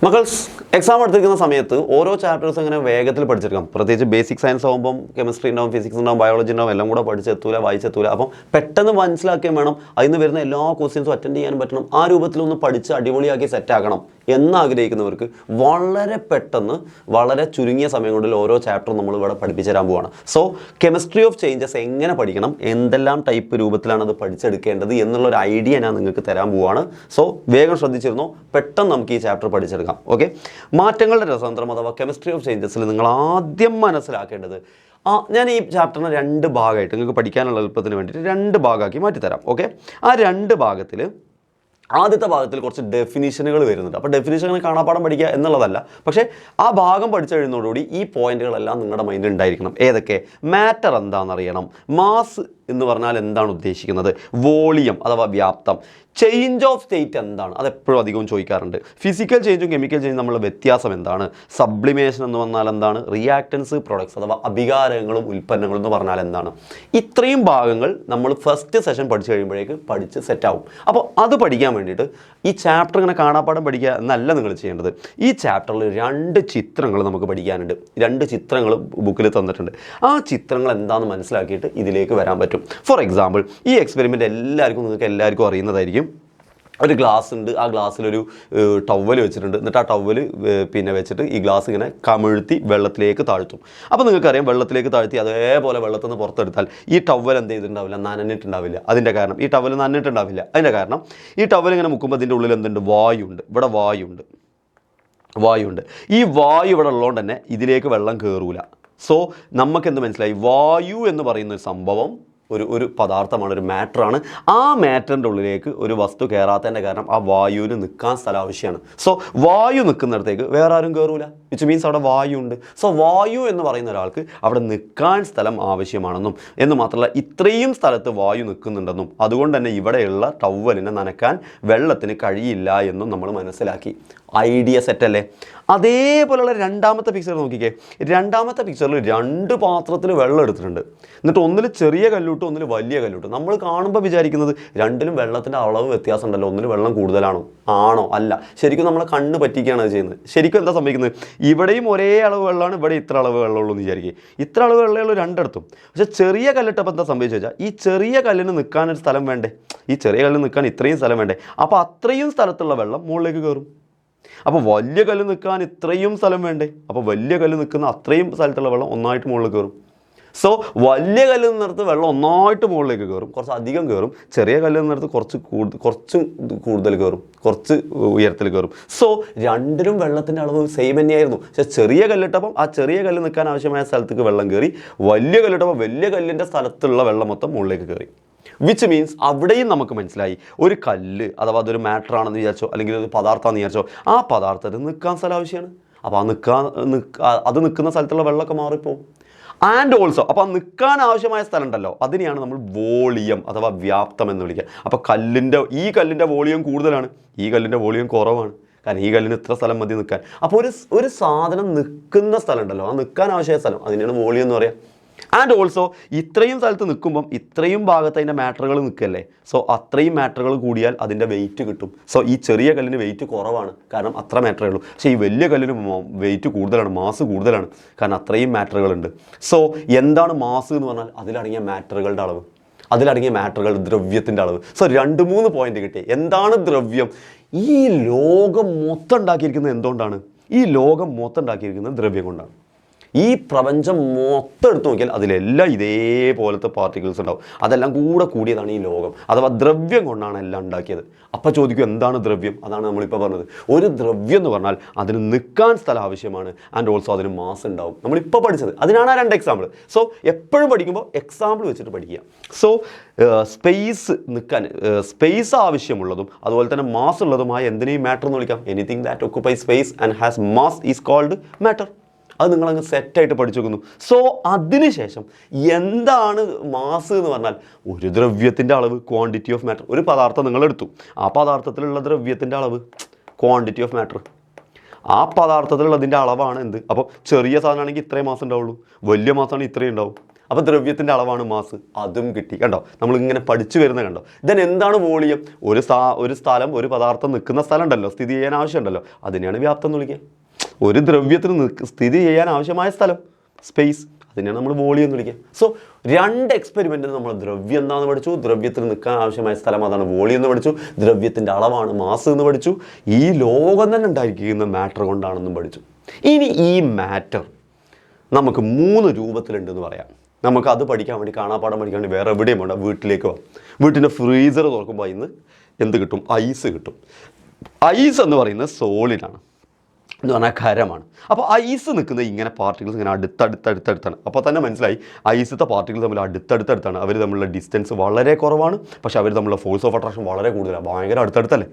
മക്കൾസ് exam എടുത്തിരിക്കുന്ന സമയത്ത് ഓരോ ചാപ്റ്റേഴ്സ് അങ്ങനെ വേഗത്തിൽ പഠിച്ചെടുക്കാം. പ്രത്യേകിച്ച് ബേസിക് സയൻസ് ആകുമ്പം കെമിസ്ട്രി ഉണ്ടാവും, ഫിസിക്സ് ഉണ്ടാവും, ബയോളജി ഉണ്ടാവും, എല്ലാം കൂടെ പഠിച്ചെത്തൂല, വായിച്ചെത്തൂല. അപ്പം പെട്ടെന്ന് മനസ്സിലാക്കിയും വേണം അതിന് വരുന്ന എല്ലാ ക്വസ്റ്റ്യൻസും അറ്റൻഡ് ചെയ്യാനും പറ്റണം. ആ രൂപത്തിലൊന്ന് പഠിച്ച് അടിപൊളിയാക്കി സെറ്റാക്കണം എന്നാഗ്രഹിക്കുന്നവർക്ക് വളരെ പെട്ടെന്ന് വളരെ ചുരുങ്ങിയ സമയം കൊണ്ട് ഓരോ ചാപ്റ്ററും നമ്മൾ ഇവിടെ പഠിപ്പിച്ചു തരാൻ പോവുകയാണ്. സോ കെമിസ്ട്രി ഓഫ് ചേഞ്ചസ് എങ്ങനെ പഠിക്കണം, എന്തെല്ലാം ടൈപ്പ് രൂപത്തിലാണ് അത് പഠിച്ചെടുക്കേണ്ടത് എന്നുള്ളൊരു ഐഡിയ ഞാൻ നിങ്ങൾക്ക് തരാൻ പോവുകയാണ്. സോ വേഗം ശ്രദ്ധിച്ചിരുന്നോ, പെട്ടെന്ന് നമുക്ക് ഈ ചാപ്റ്റർ പഠിച്ചെടുക്കാം. ഓക്കെ, മാറ്റങ്ങളുടെ രസതന്ത്രം അഥവാ കെമിസ്ട്രി ഓഫ് ചേഞ്ചസിൽ നിങ്ങൾ ആദ്യം മനസ്സിലാക്കേണ്ടത്, ഞാൻ ഈ ചാപ്റ്ററിനെ രണ്ട് ഭാഗമായിട്ട് നിങ്ങൾക്ക് പഠിക്കാനുള്ള എളുപ്പത്തിന് വേണ്ടിയിട്ട് രണ്ട് ഭാഗമാക്കി മാറ്റിത്തരാം. ഓക്കെ, ആ രണ്ട് ഭാഗത്തിൽ ആദ്യത്തെ ഭാഗത്തിൽ കുറച്ച് ഡെഫിനിഷനുകൾ വരുന്നുണ്ട്. അപ്പോൾ ഡെഫിനിഷൻ കാണാപ്പാഠം പഠിക്കുക എന്നുള്ളതല്ല, പക്ഷേ ആ ഭാഗം പഠിച്ചു കഴിയുന്നതോടുകൂടി ഈ പോയിന്റുകളെല്ലാം നിങ്ങളുടെ മൈൻഡിൽ ഉണ്ടായിരിക്കണം. ഏതൊക്കെ? മാറ്റർ എന്താണെന്നറിയണം, മാസ് എന്ന് പറഞ്ഞാൽ എന്താണ് ഉദ്ദേശിക്കുന്നത്, വോളിയം അഥവാ വ്യാപ്തം, ചേഞ്ച് ഓഫ് സ്റ്റേറ്റ് എന്താണ്, അതെപ്പോഴും അധികവും ചോദിക്കാറുണ്ട്, ഫിസിക്കൽ ചേഞ്ചും കെമിക്കൽ ചേഞ്ചും തമ്മിലുള്ള വ്യത്യാസം എന്താണ്, സബ്ലിമേഷൻ എന്ന് പറഞ്ഞാൽ എന്താണ്, റിയാക്റ്റൻസ് പ്രൊഡക്ട്സ് അഥവാ അഭികാരങ്ങളും ഉൽപ്പന്നങ്ങളും എന്ന് പറഞ്ഞാൽ എന്താണ്. ഇത്രയും ഭാഗങ്ങൾ നമ്മൾ ഫസ്റ്റ് സെഷൻ പഠിച്ചു കഴിയുമ്പോഴേക്ക് പഠിച്ച് സെറ്റാവും. അപ്പോൾ അത് പഠിക്കാൻ വേണ്ടിയിട്ട് ഈ ചാപ്റ്റർ ഇങ്ങനെ കാണാപ്പാഠം പഠിക്കുക എന്നല്ല നിങ്ങൾ ചെയ്യേണ്ടത്. ഈ ചാപ്റ്ററിൽ രണ്ട് ചിത്രങ്ങൾ നമുക്ക് പഠിക്കാനുണ്ട്. രണ്ട് ചിത്രങ്ങൾ ബുക്കിൽ തന്നിട്ടുണ്ട്. ആ ചിത്രങ്ങൾ എന്താണെന്ന് മനസ്സിലാക്കിയിട്ട് ഇതിലേക്ക് വരാൻ പറ്റും. ഫോർ എക്സാമ്പിൾ, ഈ എക്സ്പെരിമെൻ്റ് നിങ്ങൾക്ക് എല്ലാവർക്കും അറിയുന്നതായിരിക്കും. ഒരു ഗ്ലാസ് ഉണ്ട്, ആ ഗ്ലാസ്സിലൊരു ടവൽ വെച്ചിട്ടുണ്ട്. എന്നിട്ട് ആ ടവൽ വെച്ചിട്ട് ഈ ഗ്ലാസ് ഇങ്ങനെ കമിഴ്ത്തി വെള്ളത്തിലേക്ക് താഴ്ത്തും. അപ്പോൾ നിങ്ങൾക്കറിയാം, വെള്ളത്തിലേക്ക് താഴ്ത്തി അതേപോലെ വെള്ളത്തിൽ നിന്ന് പുറത്തെടുത്താൽ ഈ ടവൽ എന്ത് ചെയ്തിട്ടുണ്ടാവില്ല, നനഞ്ഞിട്ടുണ്ടാവില്ല. അതിൻ്റെ കാരണം ഈ ടവൽ നനഞ്ഞിട്ടുണ്ടാവില്ല. അതിൻ്റെ കാരണം ഈ ടവൽ ഇങ്ങനെ മുക്കുമ്പോൾ അതിൻ്റെ ഉള്ളിൽ എന്തുണ്ട്, വായുണ്ട്. ഇവിടെ വായുണ്ട്. ഈ വായു ഇവിടെ ഉള്ളതുകൊണ്ട് തന്നെ ഇതിലേക്ക് വെള്ളം കയറൂല. സോ നമുക്കെന്ത് മനസ്സിലായി, വായു എന്ന് പറയുന്ന ഒരു സംഭവം ഒരു പദാർത്ഥമാണ്, ഒരു മാറ്ററാണ്. ആ മാറ്ററിൻ്റെ ഉള്ളിലേക്ക് ഒരു വസ്തു കയറാത്തതിൻ്റെ കാരണം ആ വായുവിന് നിൽക്കാൻ സ്ഥലം ആവശ്യമാണ്. സോ വായു നിൽക്കുന്നിടത്തേക്ക് വേറെ ആരും കയറൂല, വിച്ച് മീൻസ് അവിടെ വായു ഉണ്ട്. സോ വായു എന്ന് പറയുന്ന ഒരാൾക്ക് അവിടെ നിൽക്കാൻ സ്ഥലം ആവശ്യമാണെന്നും എന്ന് മാത്രമല്ല ഇത്രയും സ്ഥലത്ത് വായു നിൽക്കുന്നുണ്ടെന്നും അതുകൊണ്ട് തന്നെ ഇവിടെയുള്ള ടവലിനെ നനയ്ക്കാൻ വെള്ളത്തിന് കഴിയില്ല എന്നും നമ്മൾ മനസ്സിലാക്കി. ഐഡിയ സെറ്റല്ലേ? അതേപോലെയുള്ള രണ്ടാമത്തെ പിക്ചർ നോക്കിക്കേ. രണ്ടാമത്തെ പിക്ചറിൽ രണ്ട് പാത്രത്തിൽ വെള്ളം എടുത്തിട്ടുണ്ട്. എന്നിട്ട് ഒന്നിൽ ചെറിയ കല്ലുട്ട്, ഒന്നിൽ വലിയ കല്ലുട്ട്. നമ്മൾ കാണുമ്പോൾ വിചാരിക്കുന്നത് രണ്ടിലും വെള്ളത്തിൻ്റെ അളവ് വ്യത്യാസം ഉണ്ടല്ലോ, ഒന്നിൽ വെള്ളം കൂടുതലാണോ? ആണോ? അല്ല. ശരിക്കും നമ്മളെ കണ്ണ് പറ്റിക്കുകയാണ് അത് ചെയ്യുന്നത്. ശരിക്കും എന്താ സംഭവിക്കുന്നത്, ഇവിടെയും ഒരേ അളവ് വെള്ളമാണ്, ഇവിടെ ഇത്ര അളവ് വെള്ളമുള്ളൂ എന്ന് വിചാരിക്കുക. ഇത്ര അളവ് വെള്ളമുള്ളൂ രണ്ടിടത്തും. പക്ഷേ ചെറിയ കല്ലിട്ടപ്പോൾ എന്താ സംഭവിച്ചു വെച്ചാൽ, ഈ ചെറിയ കല്ലിന് നിൽക്കാനൊരു സ്ഥലം വേണ്ടേ? ഈ ചെറിയ കല്ലിന് നിൽക്കാൻ ഇത്രയും സ്ഥലം വേണ്ടേ? അപ്പോൾ അത്രയും സ്ഥലത്തുള്ള വെള്ളം മുകളിലേക്ക് കയറും. അപ്പോൾ വലിയ കല്ല് നിൽക്കാൻ ഇത്രയും സ്ഥലം വേണ്ടേ? അപ്പോൾ വലിയ കല്ല് നിൽക്കുന്ന അത്രയും സ്ഥലത്തുള്ള വെള്ളം ഒന്നായിട്ട് മുകളിൽ കയറും. സോ വലിയ കല്ല് നിന്നിടത്ത് വെള്ളം ഒന്നായിട്ട് മുകളിലേക്ക് കയറും, കുറച്ച് അധികം കയറും. ചെറിയ കല്ല് നിന്നിടത്ത് കുറച്ച് കൂടുതൽ കയറും, കുറച്ച് ഉയരത്തിൽ കയറും. സോ രണ്ടിലും വെള്ളത്തിൻ്റെ അളവ് സെയിം തന്നെയായിരുന്നു. പക്ഷേ ചെറിയ കല്ലിട്ടപ്പം ആ ചെറിയ കല്ല് നിൽക്കാൻ ആവശ്യമായ സ്ഥലത്തേക്ക് വെള്ളം കയറി, വലിയ കല്ലിട്ടപ്പോൾ വലിയ കല്ലിൻ്റെ സ്ഥലത്തുള്ള വെള്ളം മൊത്തം മുകളിലേക്ക് കയറി. വിച്ച് മീൻസ് അവിടെയും നമുക്ക് മനസ്സിലായി, ഒരു കല്ല് അഥവാ അതൊരു മാറ്റർ ആണെന്ന് വിചാരിച്ചോ അല്ലെങ്കിൽ ഒരു പദാർത്ഥമാണെന്ന് വിചാരിച്ചോ, ആ പദാർത്ഥത്തിന് നിൽക്കാൻ സ്ഥലം ആവശ്യമാണ്. അപ്പോൾ അത് നിൽക്കുന്ന സ്ഥലത്തുള്ള വെള്ളമൊക്കെ മാറിപ്പോവും. ആൻഡ് ഓൾസോ അപ്പോൾ നിൽക്കാൻ ആവശ്യമായ സ്ഥലം ഉണ്ടല്ലോ, അതിനെയാണ് നമ്മൾ വോളിയം അഥവാ വ്യാപ്തം എന്ന് വിളിക്കുക. അപ്പോൾ ഈ കല്ലിൻ്റെ വോളിയം കൂടുതലാണ്, ഈ കല്ലിൻ്റെ വോളിയം കുറവാണ്. കാരണം ഈ കല്ലിന് ഇത്ര സ്ഥലം മതി നിൽക്കാൻ. അപ്പോൾ ഒരു സാധനം നിൽക്കുന്ന സ്ഥലം ഉണ്ടല്ലോ, ആ നിൽക്കാൻ ആവശ്യമായ സ്ഥലം, അതിനെയാണ് വോളിയം എന്ന് പറയുക. ആൻഡ് ഓൾസോ ഇത്രയും സ്ഥലത്ത് നിൽക്കുമ്പം ഇത്രയും ഭാഗത്ത് അതിൻ്റെ മാറ്ററുകൾ നിൽക്കല്ലേ. സോ അത്രയും മാറ്ററുകൾ കൂടിയാൽ അതിൻ്റെ വെയിറ്റ് കിട്ടും. സോ ഈ ചെറിയ കല്ലിന് വെയിറ്റ് കുറവാണ്, കാരണം അത്ര മാറ്ററേ ഉള്ളൂ. പക്ഷേ ഈ വലിയ കല്ലിന് വെയിറ്റ് കൂടുതലാണ്, മാസ് കൂടുതലാണ്, കാരണം അത്രയും മാറ്ററുകളുണ്ട്. സോ എന്താണ് മാസ് എന്ന് പറഞ്ഞാൽ അതിലടങ്ങിയ മാറ്ററുകളുടെ അളവ്, അതിലടങ്ങിയ മാറ്ററുകൾ ദ്രവ്യത്തിൻ്റെ അളവ്. സോ 2-3 പോയിന്റ് കിട്ടി. എന്താണ് ദ്രവ്യം? ഈ ലോകം മൊത്തം ഉണ്ടാക്കിയിരിക്കുന്നത് എന്തുകൊണ്ടാണ്? ഈ ലോകം മൊത്തം ഉണ്ടാക്കിയിരിക്കുന്നത് ദ്രവ്യം കൊണ്ടാണ്. ഈ പ്രപഞ്ചം മൊത്തം എടുത്തു നോക്കിയാൽ അതിലെല്ലാം ഇതേപോലത്തെ പാർട്ടിക്കിൾസ് ഉണ്ടാവും. അതെല്ലാം കൂടിയതാണ് ഈ ലോകം, അഥവാ ദ്രവ്യം കൊണ്ടാണ് എല്ലാം ഉണ്ടാക്കിയത്. അപ്പോൾ ചോദിക്കും, എന്താണ് ദ്രവ്യം? അതാണ് നമ്മളിപ്പോൾ പറഞ്ഞത്. ഒരു ദ്രവ്യം എന്ന് പറഞ്ഞാൽ അതിന് നിൽക്കാൻ സ്ഥലം ആവശ്യമാണ്, ആൻഡ് ഓൾസോ അതിന് മാസ് ഉണ്ടാവും. നമ്മളിപ്പോൾ പഠിച്ചത് അതിനാണ് ആ 2 എക്സാമ്പിൾ. സോ എപ്പോഴും പഠിക്കുമ്പോൾ എക്സാമ്പിൾ വെച്ചിട്ട് പഠിക്കുക. സോ സ്പേസ് ആവശ്യമുള്ളതും അതുപോലെ തന്നെ മാസ് ഉള്ളതുമായ എന്തിനേയും മാറ്റർ എന്ന് വിളിക്കാം. Anything that occupy space and has mass is called matter. അത് നിങ്ങളങ്ങ് സെറ്റായിട്ട് പഠിച്ചു വെക്കുന്നു. സോ അതിനുശേഷം എന്താണ് മാസ് എന്ന് പറഞ്ഞാൽ, ഒരു ദ്രവ്യത്തിൻ്റെ അളവ്, ക്വാണ്ടിറ്റി ഓഫ് മാറ്റർ. ഒരു പദാർത്ഥം നിങ്ങളെടുത്തു, ആ പദാർത്ഥത്തിലുള്ള ദ്രവ്യത്തിൻ്റെ അളവ് ക്വാണ്ടിറ്റി ഓഫ് മാറ്റർ. ആ പദാർത്ഥത്തിലുള്ളതിൻ്റെ അളവാണ് എന്ത്? അപ്പോൾ ചെറിയ സാധനമാണെങ്കിൽ ഇത്രയും മാസം ഉണ്ടാവുള്ളൂ, വലിയ മാസമാണെങ്കിൽ ഇത്രയും ഉണ്ടാവും. അപ്പോൾ ദ്രവ്യത്തിൻ്റെ അളവാണ് മാസ്, അതും കിട്ടി. കണ്ടോ, നമ്മളിങ്ങനെ പഠിച്ചു വരുന്നത് കണ്ടോ. ദെൻ എന്താണ് വോളിയം? ഒരു സ്ഥലം, ഒരു പദാർത്ഥം നിൽക്കുന്ന സ്ഥലം ഉണ്ടല്ലോ, സ്ഥിതി ചെയ്യാൻ ആവശ്യമുണ്ടല്ലോ, അതിനെയാണ് വ്യാപ്തം എന്ന് വിളിക്കുക. ഒരു ദ്രവ്യത്തിന് സ്ഥിതി ചെയ്യാൻ ആവശ്യമായ സ്ഥലം, സ്പേസ്, അതിനെയാണ് നമ്മൾ വോളിയം എന്ന് വിളിക്കുക. സോ 2 എക്സ്പെരിമെൻറ്റിന് നമ്മൾ ദ്രവ്യം എന്താണെന്ന് പഠിച്ചു, ദ്രവ്യത്തിന് നിൽക്കാൻ ആവശ്യമായ സ്ഥലം അതാണ് വോളിയം എന്ന് പഠിച്ചു, ദ്രവ്യത്തിൻ്റെ അളവാണ് മാസ് എന്ന് പഠിച്ചു, ഈ ലോകം തന്നെ ഉണ്ടായിരിക്കുന്ന മാറ്റർ കൊണ്ടാണെന്നും പഠിച്ചു. ഇനി ഈ മാറ്റർ നമുക്ക് 3 രൂപത്തിലുണ്ടെന്ന് പറയാം. നമുക്കത് പഠിക്കാൻ വേണ്ടി, കാണാപ്പാടം പഠിക്കാൻ വേണ്ടി വേറെ എവിടെയും വേണ്ട, വീട്ടിലേക്ക് പോകാം. വീട്ടിൻ്റെ ഫ്രീസർ തുറക്കുമ്പോൾ ഇന്ന് എന്ത് കിട്ടും? ഐസ് കിട്ടും. ഐസ് എന്ന് പറയുന്നത് സോളിഡാണ് എന്ന് പറഞ്ഞാൽ ഖരമാണ്. അപ്പോൾ ഐസ് നിൽക്കുന്നത് ഇങ്ങനെ പാർട്ടിക്കിൾസ് ഇങ്ങനെ അടുത്തടുത്താണ്. അപ്പോൾ തന്നെ മനസ്സിലായി ഐസത്തെ പാർട്ടിക്കിൾസ് തമ്മിൽ അടുത്തടുത്താണ്. അവർ തമ്മിലുള്ള ഡിസ്റ്റൻസ് വളരെ കുറവാണ്, പക്ഷേ അവർ തമ്മിലുള്ള ഫോഴ്സ് ഓഫ് അട്രാക്ഷൻ വളരെ കൂടുതലാണ്. ഭയങ്കര അടുത്തടുത്തല്ലേ,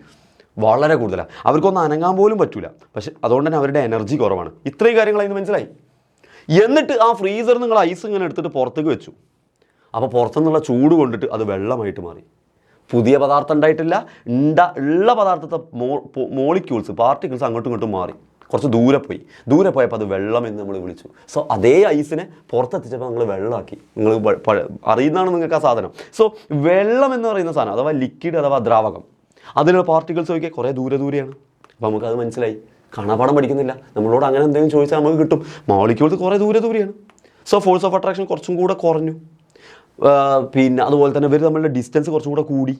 വളരെ കൂടുതലാണ്. അവർക്കൊന്നും അനങ്ങാൻ പോലും പറ്റില്ല, പക്ഷേ അതുകൊണ്ട് തന്നെ അവരുടെ എനർജി കുറവാണ്. ഇത്രയും കാര്യങ്ങൾ അതിന് മനസ്സിലായി. എന്നിട്ട് ആ ഫ്രീസർ നിങ്ങൾ ഐസ് ഇങ്ങനെ എടുത്തിട്ട് പുറത്തേക്ക് വെച്ചു. അപ്പോൾ പുറത്തുനിന്നുള്ള ചൂട് കൊണ്ടിട്ട് അത് വെള്ളമായിട്ട് മാറി. പുതിയ പദാർത്ഥം ഉണ്ടായിട്ടില്ല, ഉള്ള പദാർത്ഥത്തെ മോളിക്യൂൾസ്, പാർട്ടിക്കിൾസ് അങ്ങോട്ടും ഇങ്ങോട്ടും മാറി, കുറച്ച് ദൂരെ പോയപ്പോൾ അത് വെള്ളം എന്ന് നമ്മൾ വിളിച്ചു. സോ അതേ ഐസിനെ പുറത്തെത്തിച്ചപ്പോൾ നിങ്ങൾ വെള്ളമാക്കി. നിങ്ങൾ അറിയുന്നതാണ് നിങ്ങൾക്ക് ആ സാധനം. സോ വെള്ളം എന്ന് പറയുന്ന സാധനം, അഥവാ ലിക്വിഡ് അഥവാ ദ്രാവകം, അതിലുള്ള പാർട്ടിക്കിൾസ് നോക്കിയാൽ കുറേ ദൂരെയാണ്. അപ്പോൾ നമുക്കത് മനസ്സിലായി. കാണാപ്പാടം പഠിക്കുന്നില്ല, നമ്മളോട് അങ്ങനെ എന്തെങ്കിലും ചോദിച്ചാൽ നമുക്ക് കിട്ടും. മോളിക്യൂൾസ് കുറേ ദൂരെയാണ്. സോ ഫോഴ്സ് ഓഫ് അട്രാക്ഷൻ കുറച്ചും കൂടെ കുറഞ്ഞു. പിന്നെ അതുപോലെ തന്നെ ഇവർ തമ്മിലുള്ള ഡിസ്റ്റൻസ് കുറച്ചും കൂടെ കൂടി,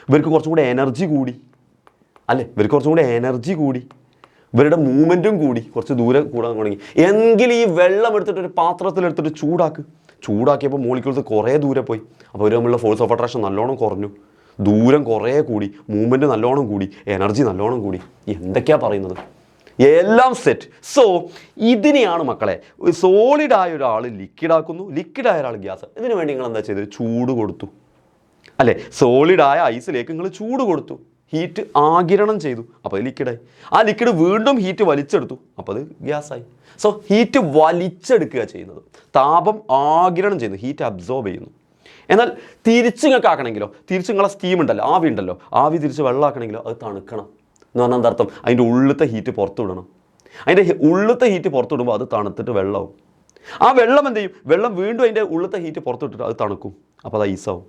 ഇവർക്ക് കുറച്ചും കൂടെ എനർജി കൂടി അല്ലേ, ഇവരുടെ മൂവ്മെൻറ്റും കൂടി, കുറച്ച് ദൂരെ കൂടാൻ തുടങ്ങി. എങ്കിൽ ഈ വെള്ളം എടുത്തിട്ട് ഒരു പാത്രത്തിലെടുത്തിട്ട് ചൂടാക്കിയപ്പോൾ മോളിക്യൂൾസ് കുറേ ദൂരെ പോയി. അപ്പോൾ ഇവർ തമ്മിലുള്ള ഫോഴ്സ് ഓഫ് അട്രാക്ഷൻ നല്ലോണം കുറഞ്ഞു, ദൂരം കുറേ കൂടി, മൂവ്മെൻറ്റ് നല്ലോണം കൂടി, എനർജി നല്ലോണം കൂടി. എന്തൊക്കെയാണ് പറയുന്നത്? എല്ലാം സെറ്റ്. സോ ഇതിനെയാണ് മക്കളെ സോളിഡായ ഒരാൾ ലിക്വിഡാക്കുന്നു, ലിക്വിഡായ ഒരാൾ ഗ്യാസ്. ഇതിനു വേണ്ടി നിങ്ങൾ എന്താ ചെയ്തത്? ചൂട് കൊടുത്തു അല്ലേ. സോളിഡായ ഐസിലേക്ക് നിങ്ങൾ ചൂട് കൊടുത്തു, ഹീറ്റ് ആഗിരണം ചെയ്തു, അപ്പോൾ അത് ലിക്വിഡായി. ആ ലിക്വിഡ് വീണ്ടും ഹീറ്റ് വലിച്ചെടുത്തു, അപ്പോൾ അത് ഗ്യാസായി. സോ ഹീറ്റ് വലിച്ചെടുക്കുക ചെയ്യുന്നത്, താപം ആഗിരണം ചെയ്യുന്നു, ഹീറ്റ് അബ്സോർബ് ചെയ്യുന്നു. എന്നാൽ തിരിച്ച് നിങ്ങൾക്ക് ആക്കണമെങ്കിലോ, തിരിച്ച് നിങ്ങളെ സ്റ്റീം ഉണ്ടല്ലോ, ആവി തിരിച്ച് വെള്ളമാക്കണമെങ്കിലോ അത് തണുക്കണം എന്ന് പറഞ്ഞാൽ എന്താ അർത്ഥം? അതിൻ്റെ ഉള്ളിലത്തെ ഹീറ്റ് പുറത്തു വിടണം. അതിൻ്റെ ഉള്ളിലത്തെ ഹീറ്റ് പുറത്തു വിടുമ്പോൾ അത് തണുത്തിട്ട് വെള്ളമാവും. ആ വെള്ളം എന്ത് ചെയ്യും? വെള്ളം വീണ്ടും അതിൻ്റെ ഉള്ളിലത്തെ ഹീറ്റ് പുറത്തു വിട്ടിട്ട് അത് തണുക്കും, അപ്പോൾ അത് ഐസാവും.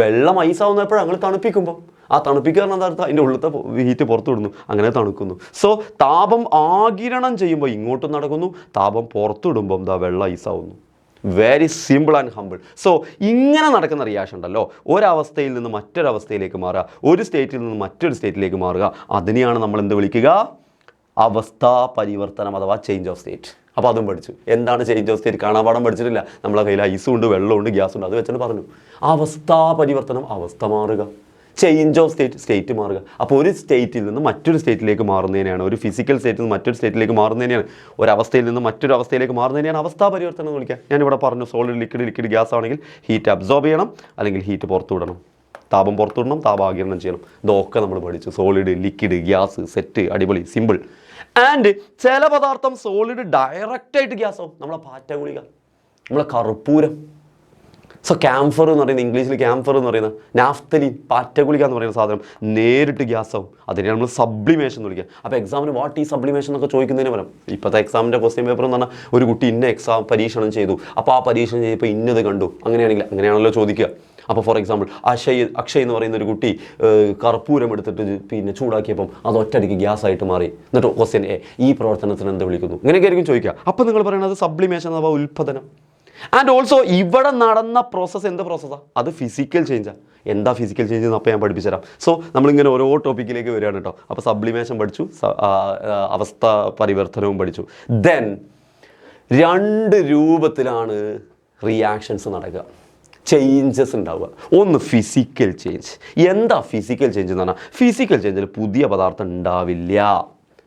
വെള്ളം ഐസാവുന്ന എപ്പോഴാണ്? ഞങ്ങൾ തണുപ്പിക്കുമ്പോൾ. ആ തണുപ്പിക്കുക പറഞ്ഞാൽ എന്താ? അതിൻ്റെ ഉള്ളിലത്തെ ഹീറ്റ് പുറത്തു വിടുന്നു, അങ്ങനെ തണുക്കുന്നു. സോ താപം ആഗിരണം ചെയ്യുമ്പോൾ ഇങ്ങോട്ടും നടക്കുന്നു, താപം പുറത്തു വിടുമ്പോൾ എന്താ? വെള്ളം ഐസാവുന്നു. Very simple and humble. So ഇങ്ങനെ നടക്കുന്ന റിയാക്ഷൻ ഉണ്ടല്ലോ, ഒരവസ്ഥയിൽ നിന്ന് മറ്റൊരവസ്ഥയിലേക്ക് മാറുക, ഒരു സ്റ്റേറ്റിൽ നിന്ന് മറ്റൊരു സ്റ്റേറ്റിലേക്ക് മാറുക, അതിനെയാണ് നമ്മൾ എന്ത് വിളിക്കുക? അവസ്ഥാ പരിവർത്തനം അഥവാ ചേഞ്ച് ഓഫ് സ്റ്റേറ്റ്. അപ്പോൾ അതും പഠിച്ചു. എന്താണ് ചേഞ്ച് ഓഫ് സ്റ്റേറ്റ്? കാണാപാഠം പഠിച്ചിട്ടില്ല. നമ്മളെ കയ്യിൽ ഐസും ഉണ്ട്, വെള്ളമുണ്ട്, ഗ്യാസുണ്ട്, അത് വെച്ചിട്ട് പറഞ്ഞു. അവസ്ഥാ പരിവർത്തനം, അവസ്ഥ മാറുക. ചേഞ്ച് ഓഫ് സ്റ്റേറ്റ് മാറുക. അപ്പോൾ ഒരു സ്റ്റേറ്റിൽ നിന്ന് മറ്റൊരു സ്റ്റേറ്റിലേക്ക് മാറുന്നതിനെയാണ്, ഒരു ഫിസിക്കൽ സ്റ്റേറ്റിൽ നിന്ന് മറ്റൊരു സ്റ്റേറ്റിലേക്ക് മാറുന്നതിനെയാണ്, ഒരവസ്ഥയിൽ നിന്ന് മറ്റൊരു അവസ്ഥയിലേക്ക് മാറുന്നതിനെയാണ് അവസ്ഥാ പരിവർത്തനം എന്ന് വിളിക്കുക. ഞാനിവിടെ പറഞ്ഞു, സോളിഡ് ലിക്വിഡ് ഗ്യാസ് ആണെങ്കിൽ ഹീറ്റ് അബ്സോർബ് ചെയ്യണം, അല്ലെങ്കിൽ ഹീറ്റ് പുറത്തു വിടണം, താപം പുറത്തു വിടണം, താപാകിരണം ചെയ്യണം. ഇതൊക്കെ നമ്മൾ പഠിച്ചു. സോളിഡ്, ലിക്വിഡ്, ഗ്യാസ്, സെറ്റ്, അടിപൊളി, സിമ്പിൾ. ആൻഡ് ചില പദാർത്ഥം സോളിഡ് ഡയറക്റ്റായിട്ട് ഗ്യാസ് ആവും. നമ്മളെ പാറ്റ ഗുളിക, നമ്മളെ കർപ്പൂരം. സോ ക്യാംഫർ എന്ന് പറയുന്നത്, ഇംഗ്ലീഷിൽ ക്യാംഫർ എന്ന് പറയുന്നത്, നാഫ്തലിൻ, പാറ്റഗുളിക എന്ന് പറയുന്ന സാധനം നേരിട്ട് ഗ്യാസ് ആവും. അതിനെയാണ് നമ്മൾ സബ്ലിമേഷൻ എന്ന് വിളിക്കുക. അപ്പോൾ എക്സാമിന് വാട്ട് ഈ സബ്ലിമേഷൻ എന്നൊക്കെ ചോദിക്കുന്നതിന് പകരം ഇപ്പോഴത്തെ എക്സാമിൻ്റെ ക്വസ്റ്റ്യൻ പേപ്പർ എന്ന് പറഞ്ഞാൽ ഒരു കുട്ടി ഇന്ന പരീക്ഷണം ചെയ്തു, അപ്പോൾ ആ പരീക്ഷണം ചെയ്തപ്പോൾ ഇന്നത് കണ്ടു, അങ്ങനെയാണല്ലോ ചോദിക്കുക. അപ്പോൾ ഫോർ എക്സാമ്പിൾ അക്ഷയ് എന്ന് പറയുന്ന ഒരു കുട്ടി കർപ്പൂരം എടുത്തിട്ട് പിന്നെ ചൂടാക്കിയപ്പം അത് ഒറ്റയടിക്ക് ഗ്യാസ് ആയിട്ട് മാറി. എന്നിട്ട് ക്വസ്റ്റ്യൻ ഈ പ്രവർത്തനത്തിന് എന്ത് വിളിക്കുന്നു? ഇങ്ങനെയൊക്കെ ആയിരിക്കും ചോദിക്കുക. അപ്പോൾ നിങ്ങൾ പറയുന്നത് സബ്ലിമേഷൻ അഥവാ ഉൽപ്പതനം. ആൻഡ് ഓൾസോ ഇവിടെ നടന്ന പ്രോസസ്സ് എന്ത് പ്രോസസ്സാണ്? അത് ഫിസിക്കൽ ചേഞ്ചാണ്. എന്താ ഫിസിക്കൽ ചേഞ്ച് എന്ന് അപ്പോൾ ഞാൻ പഠിപ്പിച്ചു തരാം. സോ നമ്മളിങ്ങനെ ഓരോ ടോപ്പിക്കിലേക്ക് വരികയാണ് കേട്ടോ. അപ്പോൾ സബ്ലിമേഷൻ പഠിച്ചു, അവസ്ഥ പരിവർത്തനവും പഠിച്ചു. ദെൻ 2 രൂപത്തിലാണ് റിയാക്ഷൻസ് നടക്കുക, ചേഞ്ചസ് ഉണ്ടാവുക. ഒന്ന് ഫിസിക്കൽ ചേഞ്ച്. എന്താ ഫിസിക്കൽ ചേഞ്ച് എന്ന് പറഞ്ഞാൽ, ഫിസിക്കൽ ചേഞ്ചിൽ പുതിയ പദാർത്ഥം ഉണ്ടാവില്ല.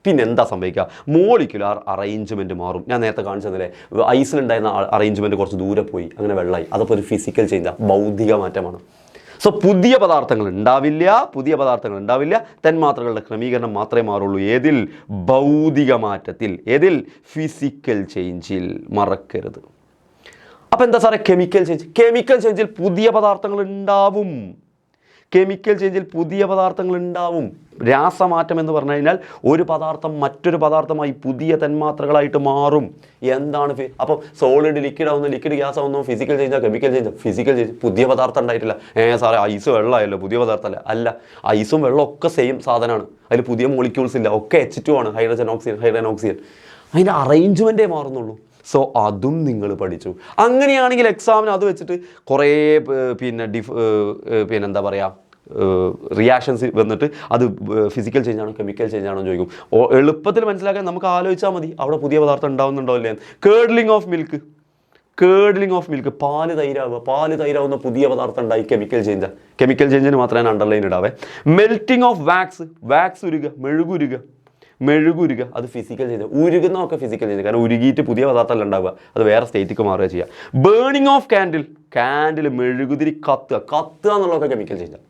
പിന്നെ എന്താ സംഭവിക്കുക? മോളിക്കുലാർ അറേഞ്ച്മെൻറ്റ് മാറും. ഞാൻ നേരത്തെ കാണിച്ചതിലെ ഐസിലുണ്ടായിരുന്ന അറേഞ്ച്മെൻറ്റ് കുറച്ച് ദൂരെ പോയി, അങ്ങനെ വെള്ളമായി. അതപ്പോൾ ഒരു ഫിസിക്കൽ ചേഞ്ചാണ്, ഭൗതിക മാറ്റമാണ്. സോ പുതിയ പദാർത്ഥങ്ങൾ ഉണ്ടാവില്ല, തന്മാത്രകളുടെ ക്രമീകരണം മാത്രമേ മാറുള്ളൂ. ഏതിൽ? ഭൗതിക മാറ്റത്തിൽ. ഏതിൽ? ഫിസിക്കൽ ചേഞ്ചിൽ. മറക്കരുത്. അപ്പോൾ എന്താ സാറേ കെമിക്കൽ ചേഞ്ച്? കെമിക്കൽ ചേഞ്ചിൽ പുതിയ പദാർത്ഥങ്ങൾ ഉണ്ടാവും. കെമിക്കൽ ചേഞ്ചിൽ പുതിയ പദാർത്ഥങ്ങൾ ഉണ്ടാവും. രാസമാറ്റം എന്ന് പറഞ്ഞു കഴിഞ്ഞാൽ ഒരു പദാർത്ഥം മറ്റൊരു പദാർത്ഥമായി പുതിയ തന്മാത്രകളായിട്ട് മാറും. എന്താണ് അപ്പോൾ സോളിഡ് ലിക്വിഡ് ആവുന്നു, ലിക്വിഡ് ഗ്യാസ് ആവുന്നു, ഫിസിക്കൽ ചേഞ്ചാ കെമിക്കൽ ചേഞ്ച്. ഫിസിക്കൽ ചേഞ്ച് പുതിയ പദാർത്ഥം ഉണ്ടായിട്ടില്ല. സാറേ ഐസ് വെള്ളമായല്ലോ, പുതിയ പദാർത്ഥമല്ല. അല്ല, ഐസും വെള്ളം ഒക്കെ സെയിം സാധനമാണ്. അതിൽ പുതിയ മോളിക്യൂൾസ് ഇല്ല, ഒക്കെ H2 ആണ്, ഹൈഡ്രജൻ ഓക്സിജൻ ഹൈഡ്രജൻ ഓക്സിജൻ. അതിൻ്റെ അറേഞ്ച്മെൻറ്റേ മാറുന്നുള്ളൂ. സോ അതും നിങ്ങൾ പഠിച്ചു. അങ്ങനെയാണെങ്കിൽ എക്സാമിന് അത് വെച്ചിട്ട് കുറേ എന്താ പറയുക റിയാക്ഷൻസ് വന്നിട്ട് അത് ഫിസിക്കൽ ചേഞ്ച് ആണോ കെമിക്കൽ ചേഞ്ച് ആണോ ചോദിക്കും. എളുപ്പത്തിൽ മനസ്സിലാക്കാൻ നമുക്ക് ആലോചിച്ചാൽ മതി അവിടെ പുതിയ പദാർത്ഥം ഉണ്ടാവുന്നുണ്ടോ അല്ലേ. കേർഡ്ലിംഗ് ഓഫ് മിൽക്ക്, പാല് തൈരാവുന്ന പുതിയ പദാർത്ഥം ഉണ്ടായി, കെമിക്കൽ ചേഞ്ചാണ്. കെമിക്കൽ ചേഞ്ചിന് മാത്രമേ അണ്ടർലൈൻ ഇടാവേ. മെൽറ്റിംഗ് ഓഫ് വാക്സ് ഉരുക, മെഴുകുരുക, അത് ഫിസിക്കൽ ചേഞ്ച്. ഉരുകുന്നതൊക്കെ ഫിസിക്കൽ ചേഞ്ച്, കാരണം ഉരുകിയിട്ട് പുതിയ പദാർത്ഥമല്ല ഉണ്ടാവുക, അത് വേറെ സ്റ്റേറ്റിക്ക് മാറുക ചെയ്യുക. ബേണിംഗ് ഓഫ് കാൻഡിൽ മെഴുകുതിരി കത്തുക എന്നുള്ളതൊക്കെ കെമിക്കൽ ചേഞ്ചാണ്.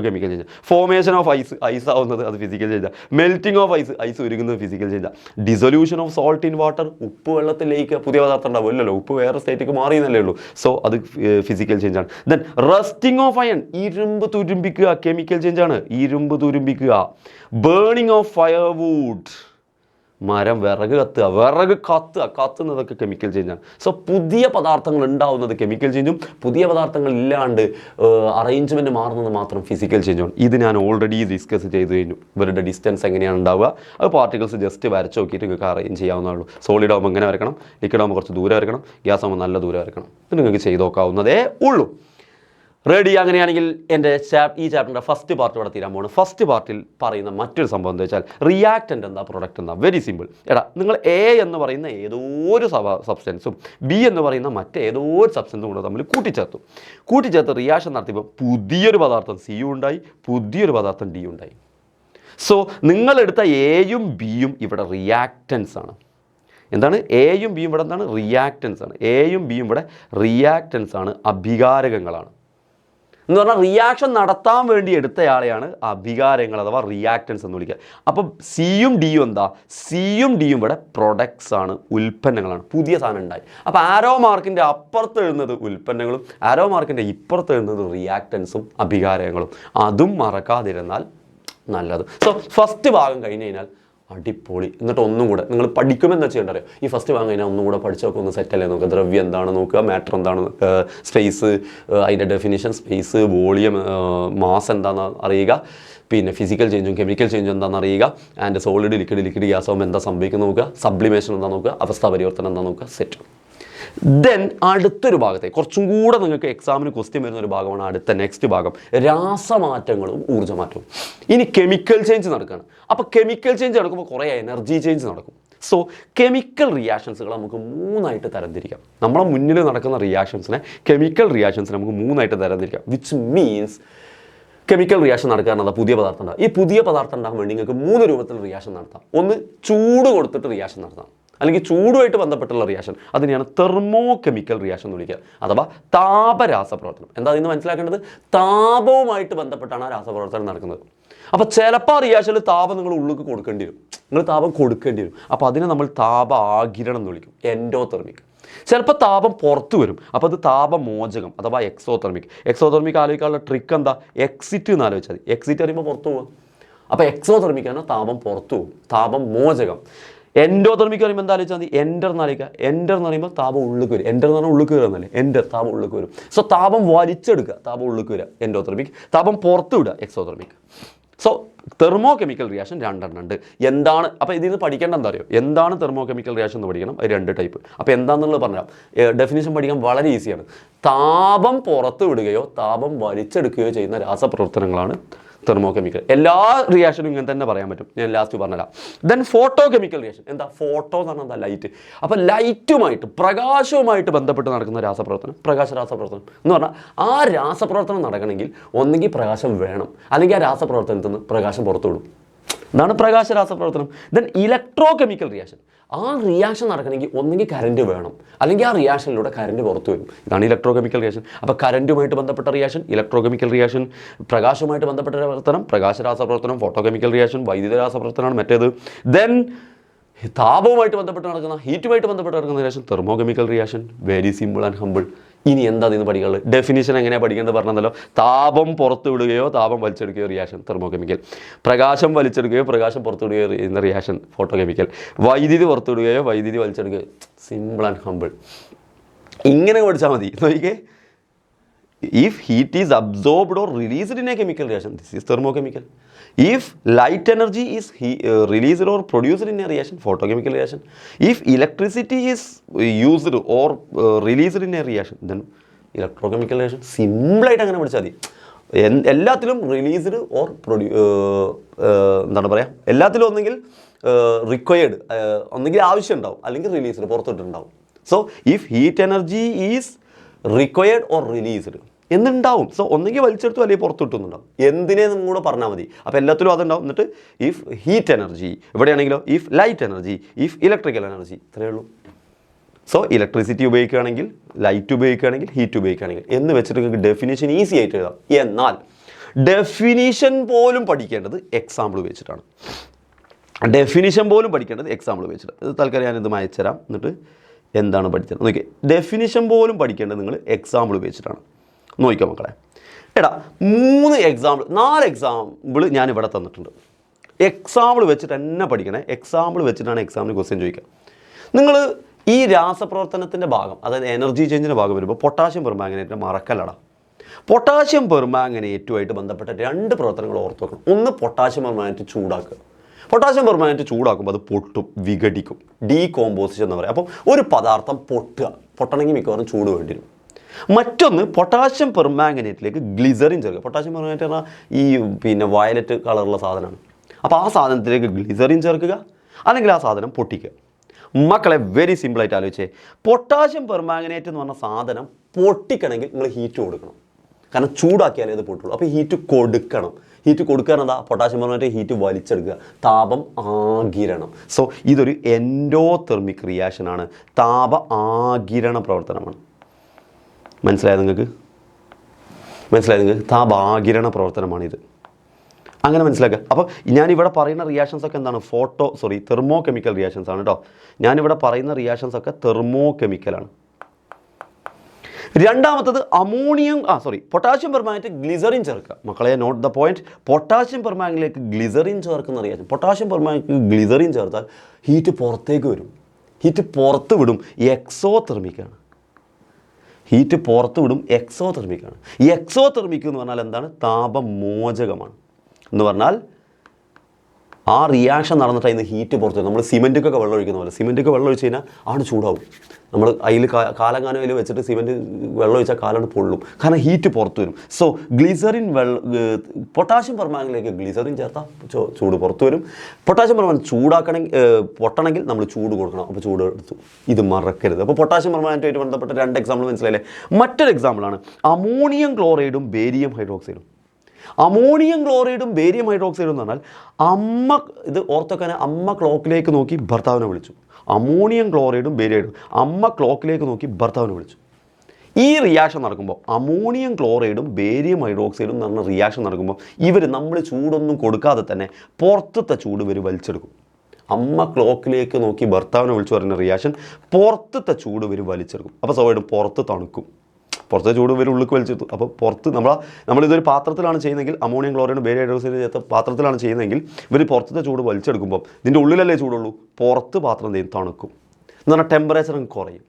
Chemical change. Formation of ice ആവുന്നത് അത് ഫിസിക്കൽ ചേഞ്ചാണ്. മെൽറ്റിംഗ് ഓഫ് ഐസ് ഉരുകുന്നത് ഫിസിക്കൽ ചേഞ്ചാണ്. Dissolution of salt in water, ഉപ്പ് വെള്ളത്തിൽ ലയിക്കുക, പുതിയ പദാർത്ഥം ഉണ്ടാവും ഇല്ലല്ലോ, ഉപ്പ് വേറെ സ്റ്റേറ്റിക്ക് മാറിയെന്നല്ലേ ഉള്ളൂ. സോ അത് ഫിസിക്കൽ ചേഞ്ചാണ്. ദെൻ റസ്റ്റിംഗ് ഓഫ് അയൺ, ഇരുമ്പ് തുരുമ്പിക്കുക, കെമിക്കൽ ചേഞ്ചാണ്. ബേണിംഗ് ഓഫ് ഫയർവുഡ്, മരം വിറക് കത്തുന്നതൊക്കെ കെമിക്കൽ ചേഞ്ചാണ്. സോ പുതിയ പദാർത്ഥങ്ങൾ ഉണ്ടാവുന്നത് കെമിക്കൽ ചേഞ്ചും, പുതിയ പദാർത്ഥങ്ങൾ ഇല്ലാണ്ട് അറേഞ്ച്മെൻറ്റ് മാറുന്നത് മാത്രം ഫിസിക്കൽ ചേഞ്ചും. ഇത് ഞാൻ ഓൾറെഡി ഡിസ്കസ് ചെയ്ത് കഴിഞ്ഞു. ഇവരുടെ ഡിസ്റ്റൻസ് എങ്ങനെയാണ് ഉണ്ടാവുക, അത് പാർട്ടിക്കിൾസ് ജസ്റ്റ് വരച്ച് നോക്കിയിട്ട് നിങ്ങൾക്ക് അറേഞ്ച് ചെയ്യാവുന്നതുള്ളൂ. സോളിഡ് ആകുമ്പോൾ എങ്ങനെ വരക്കണം, ലിക്വിഡ് ആകുമ്പോൾ കുറച്ച് ദൂരെ വരക്കണം, ഗ്യാസ് ആകുമ്പോൾ നല്ല ദൂരെ വരക്കണം. ഇത് നിങ്ങൾക്ക് ചെയ്ത് നോക്കാവുന്നതേ ഉള്ളൂ. റെഡി? അങ്ങനെയാണെങ്കിൽ എൻ്റെ ഈ ചാപ്റ്ററിൻ്റെ ഫസ്റ്റ് പാർട്ട് ഇവിടെ തീരാൻ പോകുന്നു. ഫസ്റ്റ് പാർട്ടിൽ പറയുന്ന മറ്റൊരു സംഭവം എന്താ വെച്ചാൽ റിയാക്റ്റൻ്റ് എന്താ, പ്രൊഡക്റ്റ് എന്താ. Very simple. നിങ്ങൾ എ എന്ന് പറയുന്ന ഏതോ ഒരു സബ്സ്റ്റൻസും ബി എന്ന് പറയുന്ന മറ്റേതോ ഒരു സബ്സ്റ്റൻസും കൂടെ തമ്മിൽ കൂട്ടിച്ചേർത്ത് റിയാക്ഷൻ നടത്തിയപ്പോൾ പുതിയൊരു പദാർത്ഥം സി ഉണ്ടായി, പുതിയൊരു പദാർത്ഥം ഡി ഉണ്ടായി. സോ നിങ്ങളെടുത്ത എയും ബിയും ഇവിടെ റിയാക്റ്റൻസ് ആണ്. എന്താണ്? എയും ബിയും ഇവിടെ എന്താണ്? റിയാക്റ്റൻസ് ആണ്. എയും ബിയും ഇവിടെ റിയാക്റ്റൻസ് ആണ്, അഭികാരകങ്ങളാണ്. എന്ന് പറഞ്ഞാൽ റിയാക്ഷൻ നടത്താൻ വേണ്ടി എടുത്തയാളെയാണ് അഭികാരങ്ങൾ അഥവാ റിയാക്റ്റൻസ് എന്ന് വിളിക്കുക. അപ്പം സിയും ഡിയും ഇവിടെ പ്രൊഡക്ട്സ് ആണ്, ഉൽപ്പന്നങ്ങളാണ്. പുതിയ സാധനം ഉണ്ടായി. അപ്പോൾ ആരോ മാർക്കിൻ്റെ അപ്പുറത്ത് എഴുതുന്നത് ഉൽപ്പന്നങ്ങളും, ആരോ മാർക്കിൻ്റെ ഇപ്പുറത്ത് എഴുതുന്നത് റിയാക്റ്റൻസും അഭികാരങ്ങളും. അതും മറക്കാതിരുന്നാൽ നല്ലത്. സോ ഫസ്റ്റ് ഭാഗം കഴിഞ്ഞ് കഴിഞ്ഞാൽ അടിപൊളി. എന്നിട്ട് ഒന്നും കൂടെ നിങ്ങൾ പഠിക്കുമെന്ന് ചെയ്യേണ്ട അറിയാം. ഈ ഫസ്റ്റ് ഭാഗം കഴിഞ്ഞാൽ ഒന്നും കൂടെ പഠിച്ചൊക്കെ ഒന്ന് സെറ്റല്ലേ നോക്കുക. ദ്രവ്യം എന്താണ് നോക്കുക, മാറ്റർ എന്താണ്, സ്പേസ് അതിൻ്റെ ഡെഫിനിഷൻ, സ്പേസ്, വോളിയം, മാസ് എന്താണെന്ന് അറിയുക, പിന്നെ ഫിസിക്കൽ ചേഞ്ചും കെമിക്കൽ ചേഞ്ചും എന്താണെന്ന് അറിയുക, ആൻഡ് സോളിഡ് ലിക്വിഡ് ഗ്യാസ് ആകുമ്പോൾ എന്താ സംഭവിക്കുന്നത് നോക്കുക, സബ്ലിമേഷൻ എന്താ നോക്കുക, അവസ്ഥാ പരിവർത്തനം എന്താ നോക്കുക, സെറ്റ്. ദെൻ അടുത്തൊരു ഭാഗത്തെ കുറച്ചും കൂടെ നിങ്ങൾക്ക് എക്സാമിന് ക്വസ്റ്റ്യൻ വരുന്ന ഒരു ഭാഗമാണ് നെക്സ്റ്റ് ഭാഗം, രാസമാറ്റങ്ങളും ഊർജ്ജമാറ്റവും. ഇനി കെമിക്കൽ ചേഞ്ച് നടക്കുകയാണ്. അപ്പോൾ കെമിക്കൽ ചേഞ്ച് നടക്കുമ്പോൾ കുറേ എനർജി ചേഞ്ച് നടക്കും. സോ കെമിക്കൽ റിയാക്ഷൻസുകൾ നമുക്ക് മൂന്നായിട്ട് തരംതിരിക്കാം. നമ്മളെ മുന്നിൽ നടക്കുന്ന റിയാക്ഷൻസിനെ, കെമിക്കൽ റിയാക്ഷൻസിനെ നമുക്ക് മൂന്നായിട്ട് തരംതിരിക്കാം. വിച്ച് മീൻസ് കെമിക്കൽ റിയാക്ഷൻ നടക്കാറുണ്ട്, പുതിയ പദാർത്ഥം ഉണ്ടാകും. ഈ പുതിയ പദാർത്ഥം ഉണ്ടാകാൻ വേണ്ടി നിങ്ങൾക്ക് 3 രൂപത്തിൽ റിയാക്ഷൻ നടത്താം. ഒന്ന്, ചൂട് കൊടുത്തിട്ട് റിയാക്ഷൻ നടത്താം, അല്ലെങ്കിൽ ചൂടുമായിട്ട് ബന്ധപ്പെട്ടുള്ള റിയാക്ഷൻ. അതിനെയാണ് തെർമോ കെമിക്കൽ റിയാക്ഷൻ എന്ന് വിളിക്കുക, അഥവാ താപരാസപ്രവർത്തനം. എന്താ ഇന്ന് മനസ്സിലാക്കേണ്ടത്? താപവുമായിട്ട് ബന്ധപ്പെട്ടാണ് ആ രാസപ്രവർത്തനം നടക്കുന്നത്. അപ്പോൾ ചിലപ്പോൾ ആ റിയാക്ഷനിൽ താപം നിങ്ങൾ ഉള്ളിലേക്ക് കൊടുക്കേണ്ടി വരും, അപ്പോൾ അതിനെ നമ്മൾ താപ ആഗിരണം എന്ന് വിളിക്കും, എൻഡോതെർമിക്. ചിലപ്പോൾ താപം പുറത്തു വരും, അപ്പോൾ അത് താപമോചകം അഥവാ എക്സോതെർമിക് ആലോചിക്കാനുള്ള ട്രിക്ക് എന്താ? എക്സിറ്റ് എന്ന് ആലോചിച്ചാൽ മതി. എക്സിറ്റ് അറിയുമ്പോൾ പുറത്തു പോകുക. അപ്പോൾ എക്സോതെർമിക്കാണ് താപം പുറത്തു പോകും, താപം മോചകം. എൻഡോതെർമിക് പറയുമ്പോൾ എന്താ ആലോചിച്ചാൽ മതി? എൻ്റർ എന്ന് പറയുമ്പോൾ താപം ഉള്ളിലേക്ക് വരും. എൻ്റർ എന്ന് പറഞ്ഞാൽ ഉള്ളിലേക്ക് വരിക എന്നല്ലേ, താപം ഉള്ളിലേക്ക് വരും. സോ താപം വലിച്ചെടുക്കുക, താപം ഉള്ളിലേക്ക് വരിക, എൻഡോതെർമിക്. താപം പുറത്തു വിടുക, exothermic. So thermo chemical reaction 2 ഉണ്ട്. എന്താണ് അപ്പോൾ ഇതിൽ നിന്ന് പഠിക്കേണ്ട എന്താ അറിയോ? എന്താണ് തെർമോ കെമിക്കൽ റിയാക്ഷൻ എന്ന് പഠിക്കണം. അത് 2 ടൈപ്പ്. അപ്പോൾ എന്താണെന്നുള്ളത് പറഞ്ഞാൽ ഡെഫിനിഷൻ പഠിക്കാൻ വളരെ ഈസിയാണ്. താപം പുറത്തു വിടുകയോ താപം വലിച്ചെടുക്കുകയോ ചെയ്യുന്ന രാസപ്രവർത്തനങ്ങളാണ് തെർമോ കെമിക്കൽ. എല്ലാ റിയാക്ഷനും ഇങ്ങനെ തന്നെ പറയാൻ പറ്റും, ഞാൻ ലാസ്റ്റ് പറഞ്ഞുതരാം. Then photo chemical reaction. എന്താ ഫോട്ടോ എന്ന് പറഞ്ഞാൽ എന്താ? ലൈറ്റ്. അപ്പോൾ ലൈറ്റുമായിട്ട്, പ്രകാശവുമായിട്ട് ബന്ധപ്പെട്ട് നടക്കുന്ന രാസപ്രവർത്തനം പ്രകാശ രാസപ്രവർത്തനം എന്ന് പറഞ്ഞാൽ ആ രാസപ്രവർത്തനം നടക്കണമെങ്കിൽ ഒന്നുകിൽ പ്രകാശം വേണം, അല്ലെങ്കിൽ ആ രാസപ്രവർത്തനത്തിൽ നിന്ന് പ്രകാശം പുറത്തു വിടും. ഇതാണ് പ്രകാശ രാസപ്രവർത്തനം. Then electrochemical reaction. ആ റിയാക്ഷൻ നടക്കണമെങ്കിൽ ഒന്നുകിൽ കറണ്ട് വേണം, അല്ലെങ്കിൽ ആ റിയാക്ഷനിലൂടെ കറണ്ട് പുറത്തു വരും. ഇതാണ് ഇലക്ട്രോ കെമിക്കൽ റിയാക്ഷൻ. അപ്പോൾ കറൻറ്റുമായിട്ട് ബന്ധപ്പെട്ട റിയാക്ഷൻ ഇലക്ട്രോ കെമിക്കൽ റിയാക്ഷൻ, പ്രകാശവുമായിട്ട് ബന്ധപ്പെട്ട പ്രവർത്തനം പ്രകാശ രാസപ്രവർത്തനം, ഫോട്ടോ കെമിക്കൽ റിയാക്ഷൻ വൈദ്യുത രാസപ്രവർത്തനമാണ് മറ്റേത്. ദെൻ താപവുമായിട്ട് ബന്ധപ്പെട്ട് നടക്കുന്ന, ഹീറ്റുമായിട്ട് ബന്ധപ്പെട്ട് നടക്കുന്ന reaction thermo chemical reaction. Very simple and humble. ഇനി എന്താ നിന്ന് പഠിക്കാനുള്ളത്? ഡെഫിനിഷൻ എങ്ങനെയാണ് പഠിക്കേണ്ടത് പറഞ്ഞല്ലോ. താപം പുറത്തു വിടുകയോ താപം വലിച്ചെടുക്കുകയോ റിയാക്ഷൻ തെർമോകെമിക്കൽ. പ്രകാശം വലിച്ചെടുക്കുകയോ പ്രകാശം പുറത്തുവിടുകയോ ചെയ്യുന്ന റിയാക്ഷൻ ഫോട്ടോകെമിക്കൽ. വൈദ്യുതി പുറത്തുവിടുകയോ വൈദ്യുതി വലിച്ചെടുക്കുകയോ. Simple and humble. ഇങ്ങനെ പഠിച്ചാൽ മതി. നോക്കിക്കേ, if heat is absorbed or released in a chemical reaction, this is thermochemical. If light energy is released or produced in a reaction, photochemical reaction. If electricity is used or released in a reaction, then electrochemical reaction. Simple ആയിട്ട് അങ്ങനെ പഠിച്ചാൽ മതി. എല്ലാത്തിലും released or എന്താണ് പറയുക, എല്ലാത്തിലും ഒന്നെങ്കിൽ required, ഒന്നെങ്കിൽ ആവശ്യം ഉണ്ടാവും, അല്ലെങ്കിൽ റിലീസ്ഡ് പുറത്തോട്ടുണ്ടാവും. So if heat energy is required or released എന്നുണ്ടാവും. സോ ഒന്നെങ്കിൽ വലിച്ചെടുത്തു അല്ലെങ്കിൽ പുറത്തുവിട്ടുന്നുണ്ടാവും. എന്തിനെ നിന്നും കൂടെ പറഞ്ഞാൽ മതി. അപ്പോൾ എല്ലാത്തിലും അതുണ്ടാവും. എന്നിട്ട് ഇഫ് ഹീറ്റ് എനർജി, ഇവിടെയാണെങ്കിലോ if light energy, if electrical energy, ഇത്രയേ ഉള്ളൂ. സോ ഇലക്ട്രിസിറ്റി ഉപയോഗിക്കുകയാണെങ്കിൽ, ലൈറ്റ് ഉപയോഗിക്കുകയാണെങ്കിൽ, ഹീറ്റ് ഉപയോഗിക്കുകയാണെങ്കിൽ എന്ന് വെച്ചിട്ട് നിങ്ങൾക്ക് ഡെഫിനിഷൻ ഈസി ആയിട്ട് എഴുതാം. എന്നാൽ ഡെഫിനിഷൻ പോലും പഠിക്കേണ്ടത് എക്സാമ്പിൾ ഉപയോഗിച്ചിട്ടാണ്. ഡെഫിനിഷൻ പോലും പഠിക്കേണ്ടത് എക്സാമ്പിൾ ഉപയോഗിച്ചിട്ട്. ഇത് തൽക്കാലം ഞാനിത് അയച്ചു തരാം. എന്നിട്ട് എന്താണ് പഠിച്ചത് നോക്കി. ഡെഫിനിഷൻ പോലും പഠിക്കേണ്ടത് നിങ്ങൾ എക്സാമ്പിൾ ഉപയോഗിച്ചിട്ടാണ്. നോക്കിക്കോ മക്കളെ. എടാ 4 എക്സാമ്പിൾ ഞാനിവിടെ തന്നിട്ടുണ്ട്. എക്സാമ്പിൾ വെച്ചിട്ട് തന്നെ പഠിക്കണേ. എക്സാമ്പിൾ വെച്ചിട്ടാണ് എക്സാമിന് ക്വസ്റ്റ്യൻ ചോദിക്കുക. നിങ്ങൾ ഈ രാസപ്രവർത്തനത്തിൻ്റെ ഭാഗം, അതായത് എനർജി ചേഞ്ചിൻ്റെ ഭാഗം വരുമ്പോൾ പൊട്ടാഷ്യം പെർമാംഗനേറ്റിനെ മറക്കല്ലടാ. പൊട്ടാഷ്യം പെർമാംഗനേറ്റുമായിട്ട് ബന്ധപ്പെട്ട 2 പ്രവർത്തനങ്ങൾ ഓർത്ത് വെക്കണം. ഒന്ന്, പൊട്ടാഷ്യം പെർമാംഗനേറ്റ് ചൂടാക്കുക. പൊട്ടാഷ്യം പെർമാംഗനേറ്റ് ചൂടാക്കുമ്പോൾ അത് പൊട്ടും, വിഘടിക്കും, ഡീകോമ്പോസിഷൻ എന്ന് പറയും. അപ്പം ഒരു പദാർത്ഥം പൊട്ടണമെങ്കിൽ മിക്കവാറും ചൂട് വേണ്ടി വരും. മറ്റൊന്ന്, പൊട്ടാഷ്യം പെർമാംഗനേറ്റിലേക്ക് ഗ്ലിസറിൻ ചേർക്കുക. പൊട്ടാഷ്യം പെർമാംഗനേറ്റ് പറഞ്ഞാൽ വയലറ്റ് കളറുള്ള സാധനമാണ്. അപ്പോൾ ആ സാധനത്തിലേക്ക് ഗ്ലിസറിൻ ചേർക്കുക, അല്ലെങ്കിൽ ആ സാധനം പൊട്ടിക്കുക. മക്കളെ വെരി സിമ്പിളായിട്ട് ആലോചിച്ചേ. പൊട്ടാഷ്യം പെർമാംഗനേറ്റ് എന്ന് പറഞ്ഞ സാധനം പൊട്ടിക്കണമെങ്കിൽ നിങ്ങൾ ഹീറ്റ് കൊടുക്കണം. കാരണം ചൂടാക്കിയാലേ അത് പൊട്ടുള്ളൂ. അപ്പോൾ ഹീറ്റ് കൊടുക്കണം. ഹീറ്റ് കൊടുക്കുക എന്താ? പൊട്ടാഷ്യം പെർമാംഗനേറ്റ് ഹീറ്റ് വലിച്ചെടുക്കുക, താപം ആഗിരണം. സോ ഇതൊരു എൻഡോതെർമിക് റിയാക്ഷനാണ്, താപ ആഗിരണ പ്രവർത്തനമാണ്. മനസ്സിലായത് നിങ്ങൾക്ക്? താപാകിരണ പ്രവർത്തനമാണിത്. അങ്ങനെ മനസ്സിലാക്കുക. അപ്പോൾ ഞാനിവിടെ പറയുന്ന റിയാക്ഷൻസ് ഒക്കെ എന്താണ്? തെർമോ കെമിക്കൽ റിയാക്ഷൻസ് ആണ് കേട്ടോ. ഞാനിവിടെ പറയുന്ന റിയാക്ഷൻസ് ഒക്കെ തെർമോ കെമിക്കലാണ്. രണ്ടാമത്തത് പൊട്ടാഷ്യം പെർമാംഗനേറ്റ് ഗ്ലിസറിൻ ചേർക്കുക. മക്കളെ നോട്ട് ദ പോയിന്റ്. പൊട്ടാഷ്യം പെർമാംഗനേറ്റിലേക്ക് ഗ്ലിസറിൻ ചേർക്കുന്ന റിയാക്ഷൻ. പൊട്ടാഷ്യം പെർമാംഗനേറ്റ് ഗ്ലിസറിൻ ചേർത്താൽ ഹീറ്റ് പുറത്തേക്ക് വരും. ഹീറ്റ് പുറത്ത് വിടും. എക്സോതെർമിക്കാണ്. ഹീറ്റ് പുറത്ത് വിടും, എക്സോതെർമിക്കാണ്. ഈ എക്സോതെർമിക് എന്ന് പറഞ്ഞാൽ എന്താണ്? താപമോചകമാണ്. എന്ന് പറഞ്ഞാൽ ആ റിയാക്ഷൻ നടന്നിട്ട് അതിന് ഹീറ്റ് പുറത്ത് വരും. നമ്മൾ സിമെൻറ്റൊക്കെ വെള്ളം ഒഴിക്കുന്ന പോലെ, സിമെൻറ്റൊക്കെ വെള്ളം ഒഴിച്ച് കഴിഞ്ഞാൽ ആണ് ചൂടാവും. നമ്മൾ അതിൽ കാലങ്ങാനയിൽ വെച്ചിട്ട് സിമെൻറ്റ് വെള്ളം ഒഴിച്ചാൽ കാലാണ് പൊള്ളും. കാരണം ഹീറ്റ് പുറത്ത് വരും. സോ ഗ്ലിസറിൻ പൊട്ടാഷ്യം പെർമാംഗനേറ്റിലേക്ക് ഗ്ലിസറിൻ ചേർത്താൽ ചൂട് പുറത്ത് വരും. പൊട്ടാഷ്യം പെർമാംഗനേറ്റ് പൊട്ടണമെങ്കിൽ നമ്മൾ ചൂട് കൊടുക്കണം. അപ്പോൾ ചൂട് എടുത്തു. ഇത് മറക്കരുത്. അപ്പോൾ പൊട്ടാഷ്യം പെർമാംഗനേറ്റുമായിട്ട് ബന്ധപ്പെട്ട 2 എക്സാമ്പിൾ മനസ്സിലായില്ലേ? മറ്റൊരു എക്സാമ്പിളാണ് അമോണിയം ക്ലോറൈഡും ബേരിയം ഹൈഡ്രോക്സൈഡും. അമോണിയം ക്ലോറൈഡും ബേരിയം ഹൈഡ്രോക്സൈഡും എന്ന് പറഞ്ഞാൽ ഇത് ഓർത്തൊക്കെ അമ്മ ക്ലോക്കിലേക്ക് നോക്കി ഭർത്താവിനെ വിളിച്ചു. അമോണിയം ക്ലോറൈഡും ബേരിയം അമ്മ ക്ലോക്കിലേക്ക് നോക്കി ഭർത്താവിനെ വിളിച്ചു. ഈ റിയാക്ഷൻ നടക്കുമ്പോൾ അമോണിയം ക്ലോറൈഡും ബേരിയം ഹൈഡ്രോക്സൈഡും എന്ന് പറഞ്ഞ റിയാക്ഷൻ നടക്കുമ്പോൾ നമ്മൾ ചൂടൊന്നും കൊടുക്കാതെ തന്നെ പുറത്തത്തെ ചൂട് വലിച്ചെടുക്കും. അമ്മ ക്ലോക്കിലേക്ക് നോക്കി ഭർത്താവിനെ വിളിച്ചു പറയുന്ന റിയാക്ഷൻ പുറത്തത്തെ ചൂട് വലിച്ചെടുക്കും. അപ്പോൾ സ്വാഭാവികം പുറത്ത് തണുക്കും. പുറത്തെ ചൂട് ഉള്ളിലേക്ക് വലിച്ചെടുത്തു. അപ്പോൾ പുറത്ത് നമ്മളിതൊരു പാത്രത്തിലാണ് ചെയ്യുന്നതെങ്കിൽ, അമോണിയം ക്ലോറൈഡ് ബേരിയം ഹൈഡ്രോക്സൈഡ് ചേർത്ത പാത്രത്തിലാണ് ചെയ്യുന്നതെങ്കിൽ പുറത്തത്തെ ചൂട് വലിച്ചെടുക്കുമ്പോൾ ഇതിൻ്റെ ഉള്ളിലല്ലേ ചൂടുള്ളൂ, പുറത്ത് പാത്രം തണുക്കും. എന്ന് പറഞ്ഞാൽ ടെമ്പറേച്ചർ കുറയും.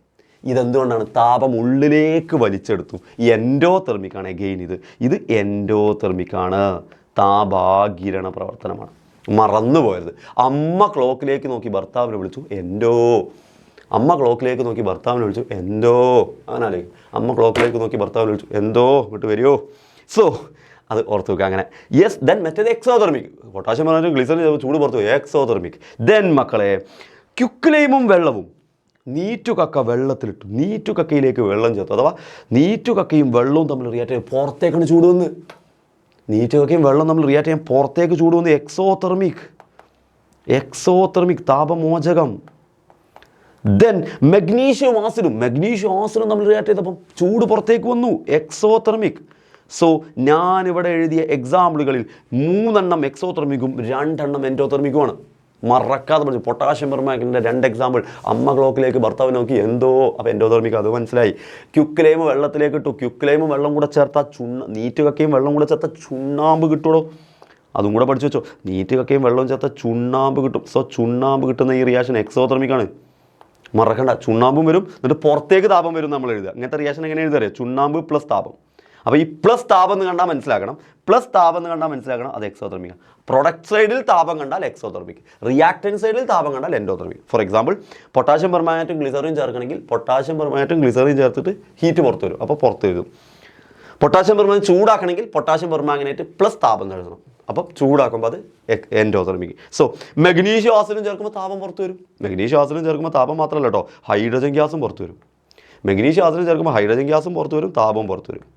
ഇതെന്തുകൊണ്ടാണ്? താപം ഉള്ളിലേക്ക് വലിച്ചെടുത്തു. എൻഡോതെർമിക്കാണ്. എഗെയിൻ ഇത് എൻഡോതെർമിക്കാണ്, താപാകിരണ പ്രവർത്തനമാണ്. മറന്നുപോയത്. അമ്മ ക്ലോക്കിലേക്ക് നോക്കി ഭർത്താവിനെ വിളിച്ചു, അമ്മ ക്ലോക്കിലേക്ക് നോക്കി ഭർത്താവിനെ വിളിച്ചു, അങ്ങനെ അല്ലെങ്കിൽ അമ്മ ക്ലോക്കിലേക്ക് നോക്കി ഭർത്താവിനെ വിളിച്ചു, ഇങ്ങോട്ട് വരുമോ? സോ അത് ഓർത്ത് വെക്കുക. അങ്ങനെ യെസ്. ദെൻ മറ്റേത് എക്സോതെർമിക്. പൊട്ടാഷ്യം പെർമാംഗനേറ്റ് ഗ്ലിസറിൻ ചൂട് പുറത്തു പോയി, എക്സോതെർമിക്. ദെൻ മക്കളെ ക്യുക്ലൈമും വെള്ളവും. നീറ്റുകക്ക വെള്ളത്തിലിട്ടു, നീറ്റുകക്കയിലേക്ക് വെള്ളം ചേർത്തു. അഥവാ നീറ്റുകക്കയും വെള്ളവും തമ്മിൽ റിയാക്ട് ചെയ്യാൻ പുറത്തേക്കാണ് ചൂട് വന്ന്. നീറ്റുകക്കയും വെള്ളം തമ്മിൽ റിയാക്ട് ചെയ്യാൻ പുറത്തേക്ക് ചൂട് വന്ന്. എക്സോതെർമിക് താപമോചകം. ദെൻ മഗ്നീഷ്യം ആസിഡും തമ്മിൽ റിയാക്ട് ചെയ്തപ്പം ചൂട് പുറത്തേക്ക് വന്നു, എക്സോതെർമിക്. സോ ഞാനിവിടെ എഴുതിയ എക്സാമ്പിളുകളിൽ 3 എക്സോതെർമിക്കും 2 എൻഡോതെർമിക്കുമാണ്. മറക്കാതെ പഠിച്ചു. പൊട്ടാഷ്യം പെർമാംഗനേറ്റിൻ്റെ 2 എക്സാമ്പിൾ. അമ്മ ക്ലോക്കിലേക്ക് ഭർത്താവ് നോക്കി എന്തോ, അപ്പോൾ എൻഡോതെർമിക് അത് മനസ്സിലായി. ക്യുക്ക് വെള്ളത്തിലേക്ക് ഇട്ടു, ക്യുക്ക് വെള്ളം കൂടെ ചേർത്താൽ നീറ്റ് കക്കയും വെള്ളം കൂടെ ചേർത്താൽ ചുണ്ണാമ്പ് കിട്ടുമോ, അതും കൂടെ പഠിച്ചു വെച്ചോ. നീറ്റ് കക്കയും വെള്ളവും ചേർത്താൽ ചുണ്ണാമ്പ് കിട്ടും. സോ ചുണ്ണാമ്പ് കിട്ടുന്ന ഈ റിയാക്ഷൻ എക്സോതെർമിക് ആണ്, മറക്കണ്ട. ചുണ്ണാമ്പും വരും, എന്നിട്ട് പുറത്തേക്ക് താപം വരും നമ്മൾ എഴുതുക. അങ്ങനത്തെ റിയാക്ഷൻ എങ്ങനെ എഴുതാറിയാം? ചുണ്ണാമ്പ് പ്ലസ് താപം. അപ്പോൾ ഈ പ്ലസ് താപം എന്ന് കണ്ടാൽ മനസ്സിലാക്കണം, പ്ലസ് താപം എന്ന് കണ്ടാൽ മനസ്സിലാക്കണം അത് എക്സോതെർമിക്. പ്രൊഡക്റ്റ് സൈഡിൽ താപം കണ്ടാൽ എക്സോതെർമിക്, റിയാക്ടൻറ്റ് സൈഡിൽ താപം കണ്ടാൽ എൻഡോതെർമിക്. ഫോർ എക്സാമ്പിൾ, പൊട്ടാഷ്യം പെർമാംഗനേറ്റും ഗ്ലിസറിൻ ചേർക്കണമെങ്കിൽ പൊട്ടാഷ്യം പെർമാംഗനേറ്റും ഗ്ലിസറിൻ ചേർത്തിട്ട് ഹീറ്റ് പുറത്ത് വരും, അപ്പോൾ പുറത്ത് എഴുതും. പൊട്ടാഷ്യം പെർമാംഗനേറ്റ് ചൂടാക്കണമെങ്കിൽ പൊട്ടാഷ്യം പെർമാംഗനേറ്റ് പ്ലസ് താപം എഴുതണം, അപ്പം ചൂടാക്കുമ്പോൾ അത് എൻഡോതെർമിക്. സോ മഗ്നീഷ്യം ആസിഡും ചേർക്കുമ്പോൾ താപം പുറത്ത് വരും. മഗ്നീഷ്യം ആസിഡും ചേർക്കുമ്പോൾ താപം മാത്രമല്ല കേട്ടോ, ഹൈഡ്രജൻ ഗ്യാസും പുറത്ത് വരും. മഗ്നീഷ്യം ആസിഡും ചേർക്കുമ്പോൾ ഹൈഡ്രജൻ ഗ്യാസും പുറത്ത് വരും, താപം പുറത്ത് വരും.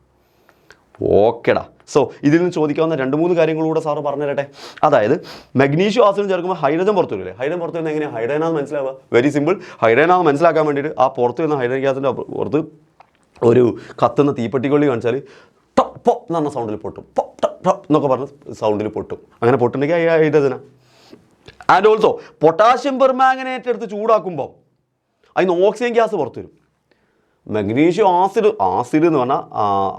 ഓക്കെടാ. സോ ഇതിൽ നിന്ന് ചോദിക്കാവുന്ന 2-3 കാര്യങ്ങളൂടെ സാറ് പറഞ്ഞു തരട്ടെ. അതായത് മഗ്നീഷ്യം ആസിഡും ചേർക്കുമ്പോൾ ഹൈഡ്രജൻ പുറത്ത് വരില്ലേ? ഹൈഡ്രജൻ പുറത്ത് വരുന്നത് എങ്ങനെയാണ്? ഹൈഡ്രജനാണെന്ന് മനസ്സിലാവുക. Very simple. ഹൈഡ്രജനാണെന്ന് മനസ്സിലാക്കാൻ വേണ്ടിയിട്ട് ആ പുറത്ത് വരുന്ന ഹൈഡ്രജൻ ഗ്യാസിൻ്റെ പുറത്ത് ഒരു കത്തുന്ന തീപ്പെട്ടിക്കൊള്ളി കാണിച്ചാൽ ടപ്പ് പൊപ്പ് എന്ന് പറഞ്ഞ സൗണ്ടിൽ പൊട്ടും, പൊപ്പ് ടപ്പ് ടപ്പ് എന്നൊക്കെ പറഞ്ഞ സൗണ്ടിൽ പൊട്ടും. അങ്ങനെ പൊട്ടുണ്ടെങ്കിൽ ഹൈഡ്രജനാണ്. ആൻഡ് ഓൾസോ പൊട്ടാഷ്യം പെർമാംഗനേറ്റ് എടുത്ത് ചൂടാക്കുമ്പോൾ അതിന് ഓക്സിജൻ ഗ്യാസ് പുറത്ത് വരും. മഗ്നീഷ്യം ആസിഡ് എന്ന് പറഞ്ഞാൽ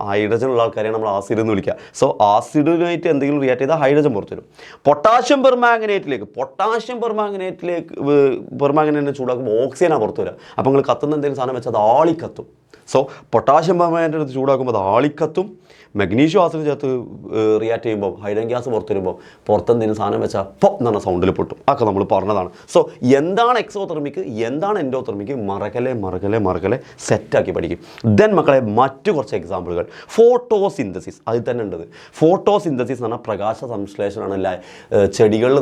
ഹൈഡ്രജൻ ഉള്ള ആൾക്കാരെയാണ് നമ്മൾ ആസിഡ് എന്ന് വിളിക്കുക. സോ ആസിഡിനായിട്ട് എന്തെങ്കിലും റിയാക്ട് ചെയ്താൽ ഹൈഡ്രജൻ പുറത്ത് വരും. പൊട്ടാഷ്യം പെർമാംഗനേറ്റിനെ ചൂടാക്കുമ്പോൾ ഓക്സിജനാണ് പുറത്ത് വരിക. അപ്പോൾ നിങ്ങൾ കത്തുന്ന എന്തെങ്കിലും സാധനം വെച്ചാൽ അത് ആളിക്കത്തും. സോ പൊട്ടാഷ്യം പെർമാംഗനേറ്റ് എടുത്ത് ചൂടാക്കുമ്പോൾ അത് ആളിക്കത്തും. മഗ്നീഷ്യം ആസിഡ് ചേർത്ത് റിയാക്ട് ചെയ്യുമ്പോൾ ഹൈഡ്രജൻ ഗ്യാസ് പുറത്ത് വരുമ്പോൾ പുറത്തെന്തെങ്കിലും സാധനം വെച്ചാൽ പൊപ്പ് എന്ന് പറഞ്ഞ സൗണ്ടിൽ പൊട്ടും. അതൊക്കെ നമ്മൾ പറഞ്ഞതാണ്. സോ എന്താണ് എക്സോതെർമിക്, എന്താണ് എൻഡോതെർമിക്, മറക്കലെ സെറ്റാക്കി പഠിക്കും. ദെൻ മക്കളെ മറ്റു കുറച്ച് എക്സാമ്പിളുകൾ. ഫോട്ടോസിന്തസിസ് അതിൽ തന്നെ ഉണ്ടത്. ഫോട്ടോസിന്തസിസ് എന്ന് പറഞ്ഞാൽ പ്രകാശ സംശ്ലേഷണമാണ്, ചെടികളിൽ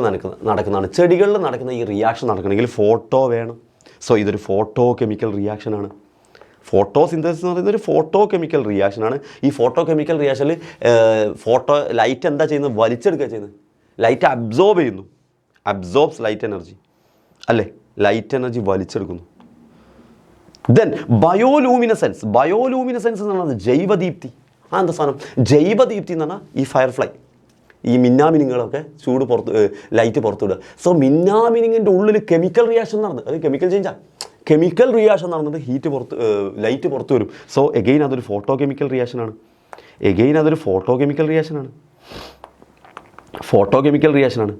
നടക്കുന്നതാണ്. ചെടികളിൽ നടക്കുന്ന ഈ റിയാക്ഷൻ നടക്കണമെങ്കിൽ ഫോട്ടോ വേണം. സോ ഇതൊരു ഫോട്ടോ കെമിക്കൽ റിയാക്ഷനാണ്. ഫോട്ടോസിന്തസിസ് എന്ന് പറയുന്നത് ഒരു ഫോട്ടോ കെമിക്കൽ റിയാക്ഷനാണ്. ഈ ഫോട്ടോ കെമിക്കൽ റിയാക്ഷനിൽ ലൈറ്റ് എന്താ ചെയ്യുന്നത്? വലിച്ചെടുക്കുക ചെയ്യുന്നത്. ലൈറ്റ് അബ്സോർബ് ചെയ്യുന്നു, അബ്സോർബ്സ് ലൈറ്റ് എനർജി അല്ലേ, ലൈറ്റ് എനർജി വലിച്ചെടുക്കുന്നു. ദെൻ ബയോലൂമിനസെൻസ് എന്ന് പറയുന്നത് ജൈവദീപ്തി. എന്താ സാധനം? ജൈവദീപ്തി എന്ന് പറഞ്ഞാൽ ഈ ഫയർഫ്ലൈ, ഈ മിന്നാമിനിങ്ങളൊക്കെ ലൈറ്റ് പുറത്തു വിടുക. സോ മിന്നാമിനിങ്ങിൻ്റെ ഉള്ളിൽ കെമിക്കൽ റിയാക്ഷൻ നടന്നത്, അത് കെമിക്കൽ ചേഞ്ചാണ്. കെമിക്കൽ റിയാക്ഷൻ നടന്നിട്ട് ലൈറ്റ് പുറത്ത് വരും. സോ എഗെയിൻ അതൊരു ഫോട്ടോ കെമിക്കൽ റിയാക്ഷനാണ്.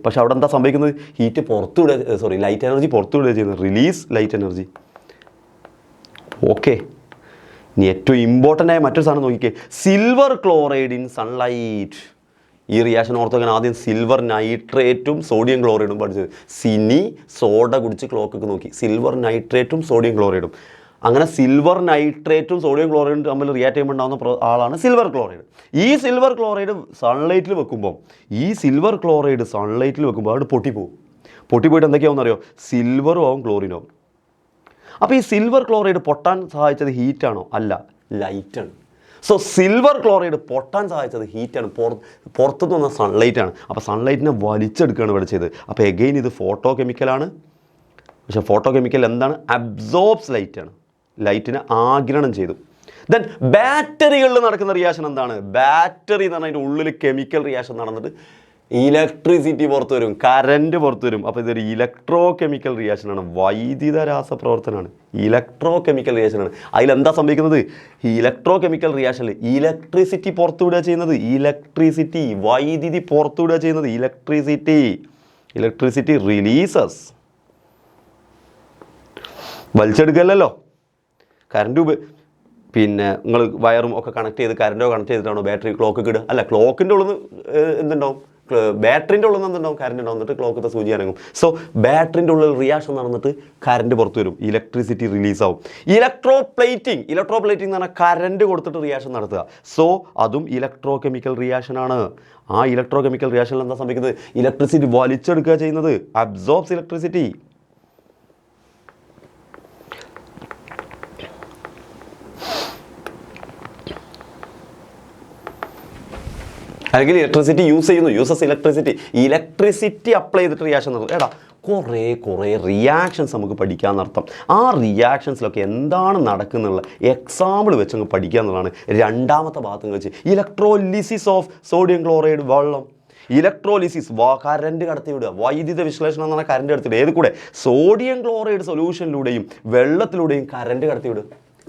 പക്ഷെ അവിടെ എന്താ സംഭവിക്കുന്നത്? ലൈറ്റ് എനർജി പുറത്തു വിടുക ചെയ്യുന്നത്, റിലീസ് ലൈറ്റ് എനർജി. ഓക്കെ. ഇനി ഏറ്റവും ഇമ്പോർട്ടൻ്റ് ആയ മറ്റൊരു സാധനം നോക്കിക്കേ, സിൽവർ ക്ലോറൈഡ് ഇൻ സൺലൈറ്റ്. ഈ റിയാക്ഷൻ ഓർത്തോക്കാൻ ആദ്യം സിൽവർ നൈട്രേറ്റും സോഡിയം ക്ലോറൈഡും പഠിച്ചത്. സിനി സോഡ കുടിച്ച് ക്ലോക്കൊക്കെ നോക്കി, സിൽവർ നൈട്രേറ്റും സോഡിയം ക്ലോറൈഡും. അങ്ങനെ സിൽവർ നൈട്രേറ്റും സോഡിയം ക്ലോറൈഡും തമ്മിൽ റിയാക്ട് ചെയ്യുമ്പോൾ ഉണ്ടാകുന്ന ആളാണ് സിൽവർ ക്ലോറൈഡ്. ഈ സിൽവർ ക്ലോറൈഡ് സൺലൈറ്റിൽ വെക്കുമ്പോൾ അത് പൊട്ടിപ്പോയിട്ട് എന്തൊക്കെയാവും അറിയോ? സിൽവറും ആവും ക്ലോറിനും ആവും. അപ്പോൾ ഈ സിൽവർ ക്ലോറൈഡ് പൊട്ടാൻ സഹായിച്ചത് ഹീറ്റാണോ? അല്ല, ലൈറ്റാണ്. സോ സിൽവർ ക്ലോറൈഡ് പൊട്ടാൻ സഹായിച്ചത് ഹീറ്റാണ്, പുറത്തുനിന്ന് വന്ന സൺലൈറ്റാണ്. അപ്പോൾ സൺലൈറ്റിനെ വലിച്ചെടുക്കുകയാണ് ഇവിടെ ചെയ്തത്. അപ്പോൾ എഗെയിൻ ഇത് ഫോട്ടോ കെമിക്കലാണ്. പക്ഷേ ഫോട്ടോ കെമിക്കൽ എന്താണ്? അബ്സോർബ്സ് ലൈറ്റാണ്, ലൈറ്റിനെ ആഗിരണം ചെയ്തു. ദെൻ ബാറ്ററികളിൽ നടക്കുന്ന റിയാക്ഷൻ എന്താണ്? ബാറ്ററി എന്ന് പറഞ്ഞാൽ അതിൻ്റെ ഉള്ളിൽ കെമിക്കൽ റിയാക്ഷൻ നടന്നിട്ട് ഇലക്ട്രിസിറ്റി പുറത്തു വരും, കറൻറ്റ് പുറത്തു വരും. അപ്പോൾ ഇതൊരു ഇലക്ട്രോ കെമിക്കൽ റിയാക്ഷനാണ്, വൈദ്യുത രാസപ്രവർത്തനമാണ്, ഇലക്ട്രോ കെമിക്കൽ റിയാക്ഷനാണ്. അതിലെന്താ സംഭവിക്കുന്നത്? ഈ ഇലക്ട്രോ കെമിക്കൽ റിയാക്ഷനിൽ ഇലക്ട്രിസിറ്റി പുറത്തുവിടുക ചെയ്യുന്നത്, വൈദ്യുതി പുറത്തുവിടുക ചെയ്യുന്നത്, ഇലക്ട്രിസിറ്റി റിലീസസ്. വലിച്ചെടുക്കല്ലോ കറണ്ട്. പിന്നെ നിങ്ങൾ വയറും ഒക്കെ കണക്ട് ചെയ്തിട്ടാണോ ബാറ്ററി ക്ലോക്ക് ഇടുക? അല്ല, ക്ലോക്കിൻ്റെ ഉള്ളിൽ എന്തുണ്ടാവും? ബാറ്ററിൻ്റെ ഉള്ളിൽ നിന്ന് എന്തുണ്ടാവും? കറണ്ട് ഉണ്ടാവും. എന്നിട്ട് ക്ലോക്കത്തെ സൂചി അനങ്ങും. സോ ബാറ്ററിൻ്റെ ഉള്ളിൽ റിയാക്ഷൻ നടന്നിട്ട് കറണ്ട് പുറത്ത് വരും, ഇലക്ട്രിസിറ്റി റിലീസ് ആവും. ഇലക്ട്രോ പ്ലേറ്റിംഗ് എന്ന് പറഞ്ഞാൽ കറണ്ട് കൊടുത്തിട്ട് റിയാക്ഷൻ നടത്തുക. സോ അതും ഇലക്ട്രോ കെമിക്കൽ റിയാക്ഷനാണ്. ആ ഇലക്ട്രോ കെമിക്കൽ റിയാക്ഷനിൽ എന്താ സംഭവിക്കുന്നത്? ഇലക്ട്രിസിറ്റി വലിച്ചെടുക്കുക ചെയ്യുന്നത്, അബ്സോർബ്സ് ഇലക്ട്രിസിറ്റി. അല്ലെങ്കിൽ ഇലക്ട്രിസിറ്റി യൂസസ് ഇലക്ട്രിസിറ്റി അപ്ലൈ ചെയ്തിട്ട് റിയാക്ഷൻ നടത്തും. കുറേ റിയാക്ഷൻസ് നമുക്ക് പഠിക്കാമെന്നർത്ഥം. ആ റിയാക്ഷൻസിലൊക്കെ എന്താണ് നടക്കുന്നുള്ള എക്സാമ്പിൾ വെച്ച് അങ്ങ് പഠിക്കുക എന്നുള്ളതാണ് രണ്ടാമത്തെ ഭാഗത്ത് വെച്ച്. ഇലക്ട്രോലിസിസ് ഓഫ് സോഡിയം ക്ലോറൈഡ്, വെള്ളം. ഇലക്ട്രോലിസിസ് കറണ്ട് കടത്തിവിടുക, വൈദ്യുത വിശ്ലേഷണം എന്ന് പറഞ്ഞാൽ കറണ്ട് കടത്തിവിടുക. ഏത് കൂടെ? സോഡിയം ക്ലോറൈഡ് സൊല്യൂഷനിലൂടെയും വെള്ളത്തിലൂടെയും കറണ്ട് കടത്തിവിടുക.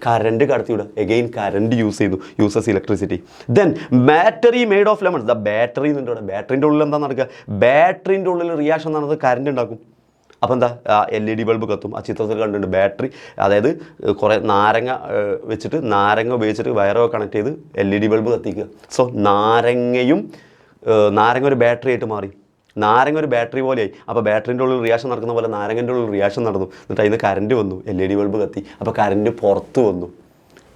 കറണ്ട് കടത്തിവിടുക. എഗെയിൻ കറണ്ട് യൂസ് ചെയ്യുന്നു, uses electricity. Then battery made of lemons. The battery എന്നുണ്ട് അവിടെ. ബാറ്ററിൻ്റെ ഉള്ളിൽ എന്താ നടക്കുക? ബാറ്ററിൻ്റെ ഉള്ളിൽ റിയാക്ഷൻ നടന്നത് കറണ്ട് ഉണ്ടാക്കും. അപ്പോൾ എന്താ? LED ബൾബ് കത്തും. ആ ചിത്രത്തിൽ കണ്ടിട്ടുണ്ട് ബാറ്ററി, അതായത് കുറേ നാരങ്ങ വെച്ചിട്ട്, നാരങ്ങ ഉപയോഗിച്ചിട്ട് വയറോ കണക്ട് ചെയ്ത് LED ബൾബ് കത്തിക്കുക. സോ നാരങ്ങ ഒരു ബാറ്ററി ആയിട്ട് മാറി. നാരങ്ങ ഒരു ബാറ്ററി പോലെയായി. അപ്പോൾ ബാറ്ററിൻ്റെ ഉള്ളിൽ റിയാക്ഷൻ നടക്കുന്ന പോലെ നാരങ്ങൻ്റെ ഉള്ളിൽ റിയാക്ഷൻ നടന്നു. എന്നിട്ട് അതിന് കറണ്ട് വന്നു, LED ബൾബ് കത്തി. അപ്പോൾ കറണ്ട് പുറത്ത് വന്നു.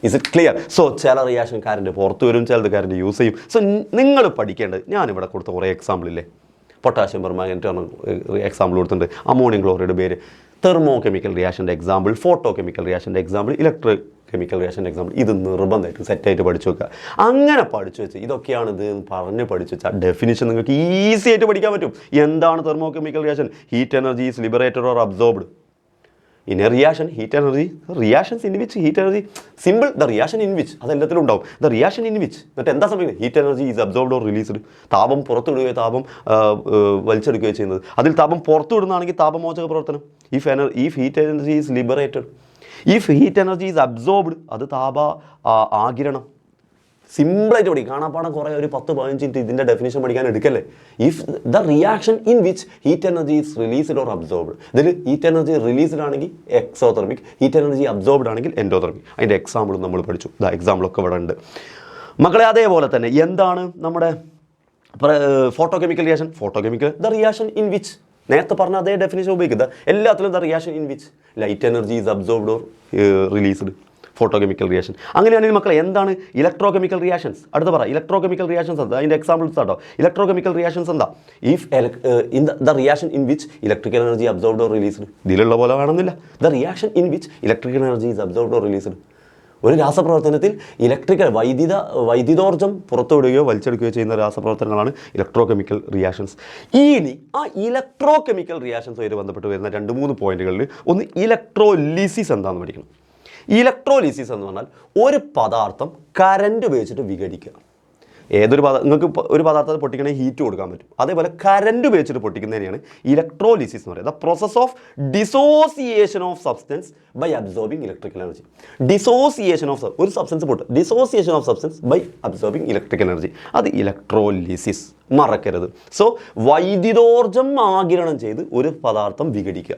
Is it clear? സോ ചില റിയാക്ഷൻ കറണ്ട് പുറത്ത് വരും, ചിലത് കറണ്ട് യൂസ് ചെയ്യും. സോ നിങ്ങൾ പഠിക്കേണ്ടത്, ഞാനിവിടെ കൊടുത്ത കുറേ എക്സാമ്പിളില്ലേ, പൊട്ടാഷ്യം പെർമാംഗനേറ്റ് എക്സാമ്പിൾ കൊടുത്തിട്ടുണ്ട്, അമോണിയം ക്ലോറൈഡ് പേര്, തെർമോ കെമിക്കൽ റിയാക്ഷൻ്റെ എക്സാമ്പിൾ, ഫോട്ടോ കെമിക്കൽ റിയാക്ഷൻ്റെ എക്സാമ്പിൾ, ഇലക്ട്രോ കെമിക്കൽ റിയാക്ഷൻ്റെ എക്സാമ്പിൾ. ഇത് നിർബന്ധമായിട്ട് സെറ്റായിട്ട് പഠിച്ചു വെക്കുക. അങ്ങനെ പഠിച്ചു വെച്ച് ഇതൊക്കെയാണ് ഇത് പറഞ്ഞ് പഠിച്ചു വെച്ചാൽ ഡെഫിനിഷൻ നിങ്ങൾക്ക് ഈസി ആയിട്ട് പഠിക്കാൻ പറ്റും. എന്താണ് thermo chemical reaction? Heat energy is liberated or absorbed in a reaction. Heat energy, reactions in which heat energy, simple, the reaction in which, അതെല്ലാത്തിലും ഉണ്ടാവും. The reaction in which, എന്നിട്ട് എന്താ സംഭവിക്കുന്നത്? Heat energy is absorbed or released. താപം പുറത്തുവിടുകയോ താപം വലിച്ചെടുക്കുകയോ ചെയ്യുന്നത്. അതിൽ താപം പുറത്തുവിടുന്നതാണെങ്കിൽ താപമോചക പ്രവർത്തനം. if heat energy is liberated, if heat energy is absorbed, അത് താപ ആഗിരണം. സിമ്പിളായിട്ട് പഠിക്കും. കാണാപ്പാടം കുറേ ഒരു 10-15 മിനിറ്റ് ഇതിൻ്റെ ഡെഫിനേഷൻ പഠിക്കാൻ എടുക്കല്ലേ. If the reaction in which heat energy is released or absorbed. ഇതിൽ ഹീറ്റ് എനർജി റിലീസ്ഡ് ആണെങ്കിൽ എക്സോതെർമിക്, ഹീറ്റ് എനർജി അബ്സോർബ്ഡ് ആണെങ്കിൽ എൻഡോതെർമിക്. അതിൻ്റെ എക്സാമ്പിളും നമ്മൾ പഠിച്ചു. എക്സാമ്പിളൊക്കെ ഇവിടെ ഉണ്ട് മക്കളെ. അതേപോലെ തന്നെ എന്താണ് നമ്മുടെ photo chemical reaction? Photo chemical the reaction in which, നേരത്തെ പറഞ്ഞ അതേ ഡെഫിനേഷൻ ഉപയോഗിക്കുന്നത്. എല്ലാത്തിലും the reaction in which light energy is absorbed or released. Photo chemical reaction. അങ്ങനെയാണെങ്കിൽ മക്കളെ എന്താണ് ഇലക്ട്രോ കെമിക്കൽ റിയാക്ഷൻസ്? അടുത്ത പറ. ഇലക്ട്രോ കെമിക്കൽ റിയാക്ഷൻസ് എന്താ? അതിൻ്റെ എക്സാമ്പിൾസ് കേട്ടോ. ഇലക്ട്രോ കെമിക്കൽ റിയാക്ഷൻസ് എന്താ? If the reaction in which electrical energy absorbed or released. ഇതിലുള്ള പോലെ വേണമെന്നില്ല. The reaction in which electrical energy is absorbed or released. ഒരു രാസപ്രവർത്തനത്തിൽ വൈദ്യുതോർജ്ജം പുറത്തുവിടുകയോ വലിച്ചെടുക്കുകയോ ചെയ്യുന്ന രാസപ്രവർത്തനങ്ങളാണ് ഇലക്ട്രോ കെമിക്കൽ റിയാക്ഷൻസ്. ഇനി ആ ഇലക്ട്രോ കെമിക്കൽ റിയാക്ഷൻസുമായിട്ട് ബന്ധപ്പെട്ട് വരുന്ന 2-3 പോയിന്റുകളിൽ ഒന്ന് ഇലക്ട്രോലിസിസ് എന്താണെന്ന് പഠിക്കണം. ഇലക്ട്രോലിസിസ് എന്ന് പറഞ്ഞാൽ ഒരു പദാർത്ഥം കറണ്ട് ഉപയോഗിച്ചിട്ട് വിഘടിക്കുക. ഏതൊരു നിങ്ങൾക്ക് ഒരു പദാർത്ഥത്തെ പൊട്ടിക്കണമെങ്കിൽ ഹീറ്റ് കൊടുക്കാൻ പറ്റും. അതേപോലെ കറണ്ട് ഉപയോഗിച്ചിട്ട് പൊട്ടിക്കുന്നതിനെയാണ് ഇലക്ട്രോലിസിസ് എന്ന് പറയുന്നത്. The process of dissociation of substance by absorbing electrical energy. Dissociation of ഒരു സബ്സ്റ്റൻസ് പൊട്ടും, dissociation of substance by absorbing electrical energy, അത് ഇലക്ട്രോലിസിസ്. മറക്കരുത്. സോ വൈദ്യുതോർജ്ജം ആഗിരണം ചെയ്ത് ഒരു പദാർത്ഥം വിഘടിക്കുക.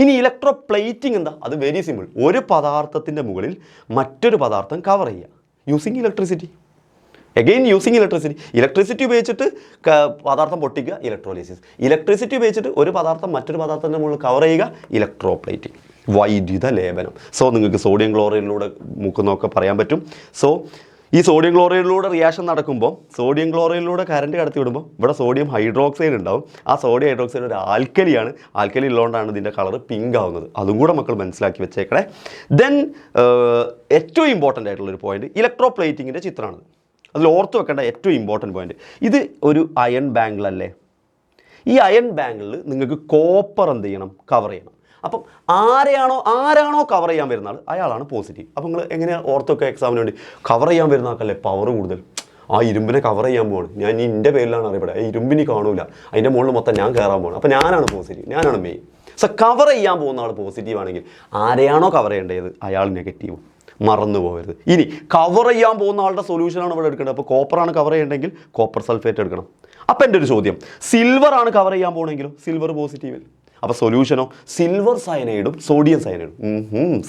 ഇനി ഇലക്ട്രോ പ്ലേറ്റിംഗ് എന്താ? അത് വെരി സിമ്പിൾ. ഒരു പദാർത്ഥത്തിൻ്റെ മുകളിൽ മറ്റൊരു പദാർത്ഥം കവർ ചെയ്യുക using electricity. Again using electricity. Electricity ഉപയോഗിച്ചിട്ട് പദാർത്ഥം പൊട്ടിക്കുക, ഇലക്ട്രോലിസിസ്. ഇലക്ട്രിസിറ്റി ഉപയോഗിച്ചിട്ട് ഒരു പദാർത്ഥം മറ്റൊരു പദാർത്ഥത്തിൻ്റെ മുകളിൽ കവർ ചെയ്യുക, ഇലക്ട്രോ പ്ലേറ്റിംഗ്, വൈദ്യുത ലേപനം. സോ നിങ്ങൾക്ക് സോഡിയം ക്ലോറൈഡിലൂടെ മുക്കുന്നൊക്കെ പറയാൻ പറ്റും. സോ ഈ സോഡിയം ക്ലോറൈഡിലൂടെ റിയാക്ഷൻ നടക്കുമ്പോൾ സോഡിയം ക്ലോറൈഡിലൂടെ കറണ്ട് കടത്തി വിടുമ്പോൾ ഇവിടെ സോഡിയം ഹൈഡ്രോക്സൈഡ് ഉണ്ടാവും. ആ സോഡിയം ഹൈഡ്രോക്സൈഡ് ഒരു ആൽക്കലിയാണ്. ആൽക്കലി ഉള്ളതുകൊണ്ടാണ് ഇതിൻ്റെ കളർ പിങ്ക് ആവുന്നത്. അതും കൂടെ മക്കൾ മനസ്സിലാക്കി വെച്ചേക്കണേ. ദെൻ ഏറ്റവും ഇമ്പോർട്ടൻ്റ് ആയിട്ടുള്ളൊരു പോയിന്റ് ഇലക്ട്രോ പ്ലേറ്റിങ്ങിൻ്റെ ചിത്രമാണ്. അതിൽ ഓർത്ത് വെക്കേണ്ട ഏറ്റവും ഇമ്പോർട്ടൻറ്റ് പോയിന്റ്, ഇത് ഒരു അയൺ ബാങ്കിളല്ലേ. ഈ അയൺ ബാങ്കിളിൽ നിങ്ങൾക്ക് കോപ്പർ എന്ത് ചെയ്യണം? കവർ ചെയ്യണം. അപ്പം ആരാണോ കവർ ചെയ്യാൻ വരുന്ന ആൾ അയാളാണ് പോസിറ്റീവ്. അപ്പം നിങ്ങൾ എങ്ങനെയാണ് ഓർത്തൊക്കെ എക്സാമിന് വേണ്ടി കവർ ചെയ്യാൻ വരുന്ന ആൾക്കല്ലേ പവർ കൂടുതൽ. ആ ഇരുമ്പിനെ കവർ ചെയ്യാൻ പോവാണ്. ഞാൻ എൻ്റെ പേരിലാണ് അറിയപ്പെടുക. ഇരുമ്പിനി കാണൂല, അതിൻ്റെ മുകളിൽ മൊത്തം ഞാൻ കയറാൻ പോകണം. അപ്പോൾ ഞാനാണ് പോസിറ്റീവ്, ഞാനാണ് മെയിൻ. സോ കവർ ചെയ്യാൻ പോകുന്ന ആൾ പോസിറ്റീവ് ആണെങ്കിൽ ആരെയാണോ കവർ ചെയ്യേണ്ടത് അയാൾ നെഗറ്റീവ്. മറന്നു പോകരുത്. ഇനി കവർ ചെയ്യാൻ പോകുന്ന ആളുടെ സൊല്യൂഷനാണ് ഇവിടെ എടുക്കേണ്ടത്. അപ്പോൾ കോപ്പറാണ് കവർ ചെയ്യേണ്ടെങ്കിൽ കോപ്പർ സൾഫേറ്റ് എടുക്കണം. അപ്പോൾ എൻ്റെ ഒരു ചോദ്യം, സിൽവർ ആണ് കവർ ചെയ്യാൻ പോകണമെങ്കിലും സിൽവർ പോസിറ്റീവിൽ. അപ്പോൾ സൊല്യൂഷനോ സിൽവർ സയനൈഡും സോഡിയം സയനൈഡും.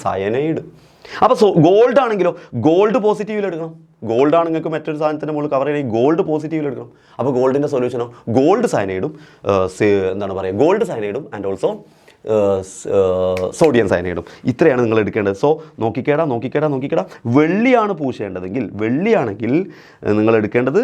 സയനൈഡ്. അപ്പോൾ ഗോൾഡ് ആണെങ്കിലോ ഗോൾഡ് പോസിറ്റീവിൽ എടുക്കണം. ഗോൾഡ് ആണ് നിങ്ങൾക്ക് മറ്റൊരു സാധനത്തിൻ്റെ മുകളിൽ കവർ ചെയ്യണമെങ്കിൽ ഗോൾഡ് പോസിറ്റീവിൽ എടുക്കണം. അപ്പോൾ ഗോൾഡിൻ്റെ സൊല്യൂഷനോ ഗോൾഡ് സയനൈഡും ഗോൾഡ് സയനൈഡും ആൻഡ് ഓൾസോ സോഡിയം സയനൈഡും. ഇത്രയാണ് നിങ്ങൾ എടുക്കേണ്ടത്. സോ നോക്കിക്കേടാ. വെള്ളിയാണ് പൂശേണ്ടതെങ്കിൽ, വെള്ളിയാണെങ്കിൽ നിങ്ങൾ എടുക്കേണ്ടത്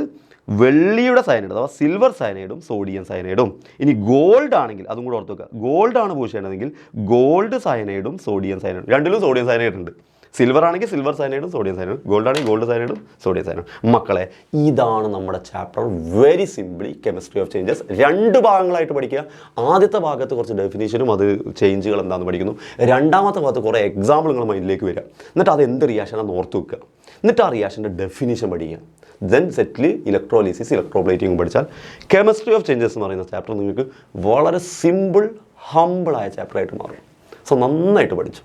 വെള്ളിയുടെ സയനൈഡ് അഥവാ സിൽവർ സയനൈഡും സോഡിയം സയനൈഡും. ഇനി ഗോൾഡ് ആണെങ്കിൽ അതും കൂടെ ഓർത്ത് വെക്കുക. ഗോൾഡ് ആണ് പൂശേണ്ടതെങ്കിൽ ഗോൾഡ് സയനൈഡും സോഡിയം സയനൈഡും. രണ്ടിലും സോഡിയം സയനൈഡ് ഉണ്ട്. സിൽവർ ആണെങ്കിൽ സിൽവർ സയനൈഡും സോഡിയം സയനൈഡും, ഗോൾഡ് ആണെങ്കിൽ ഗോൾഡ് സയനൈഡും സോഡിയം സയനൈഡും. മക്കളെ, ഇതാണ് നമ്മുടെ chapter. Very simply chemistry of changes. 2 ഭാഗങ്ങളായിട്ട് പഠിക്കുക. ആദ്യത്തെ ഭാഗത്ത് കുറച്ച് ഡെഫിനേഷനും അത് ചേഞ്ചുകൾ എന്താണെന്ന് പഠിക്കുന്നു. രണ്ടാമത്തെ ഭാഗത്ത് കുറേ എക്സാമ്പിൾ നിങ്ങൾ മൈൻഡിലേക്ക് വരിക. എന്നിട്ട് അത് എന്ത് റിയാക്ഷനാണെന്ന് ഓർത്ത് വെക്കുക. എന്നിട്ട് ആ റിയാക്ഷൻ്റെ ഡെഫിനേഷൻ പഠിക്കുക. ദെൻ സെറ്റിൽ ഇലക്ട്രോലിസിസ് ഇലക്ട്രോപ്ലേറ്റിംഗ് പഠിച്ചാൽ കെമിസ്ട്രി ഓഫ് ചേഞ്ചസ് എന്ന് പറയുന്ന ചാപ്റ്റർ നിങ്ങൾക്ക് വളരെ സിമ്പിൾ ഹമ്പിളായ ചാപ്റ്ററായിട്ട് മാറും. സോ നന്നായിട്ട് പഠിച്ചു.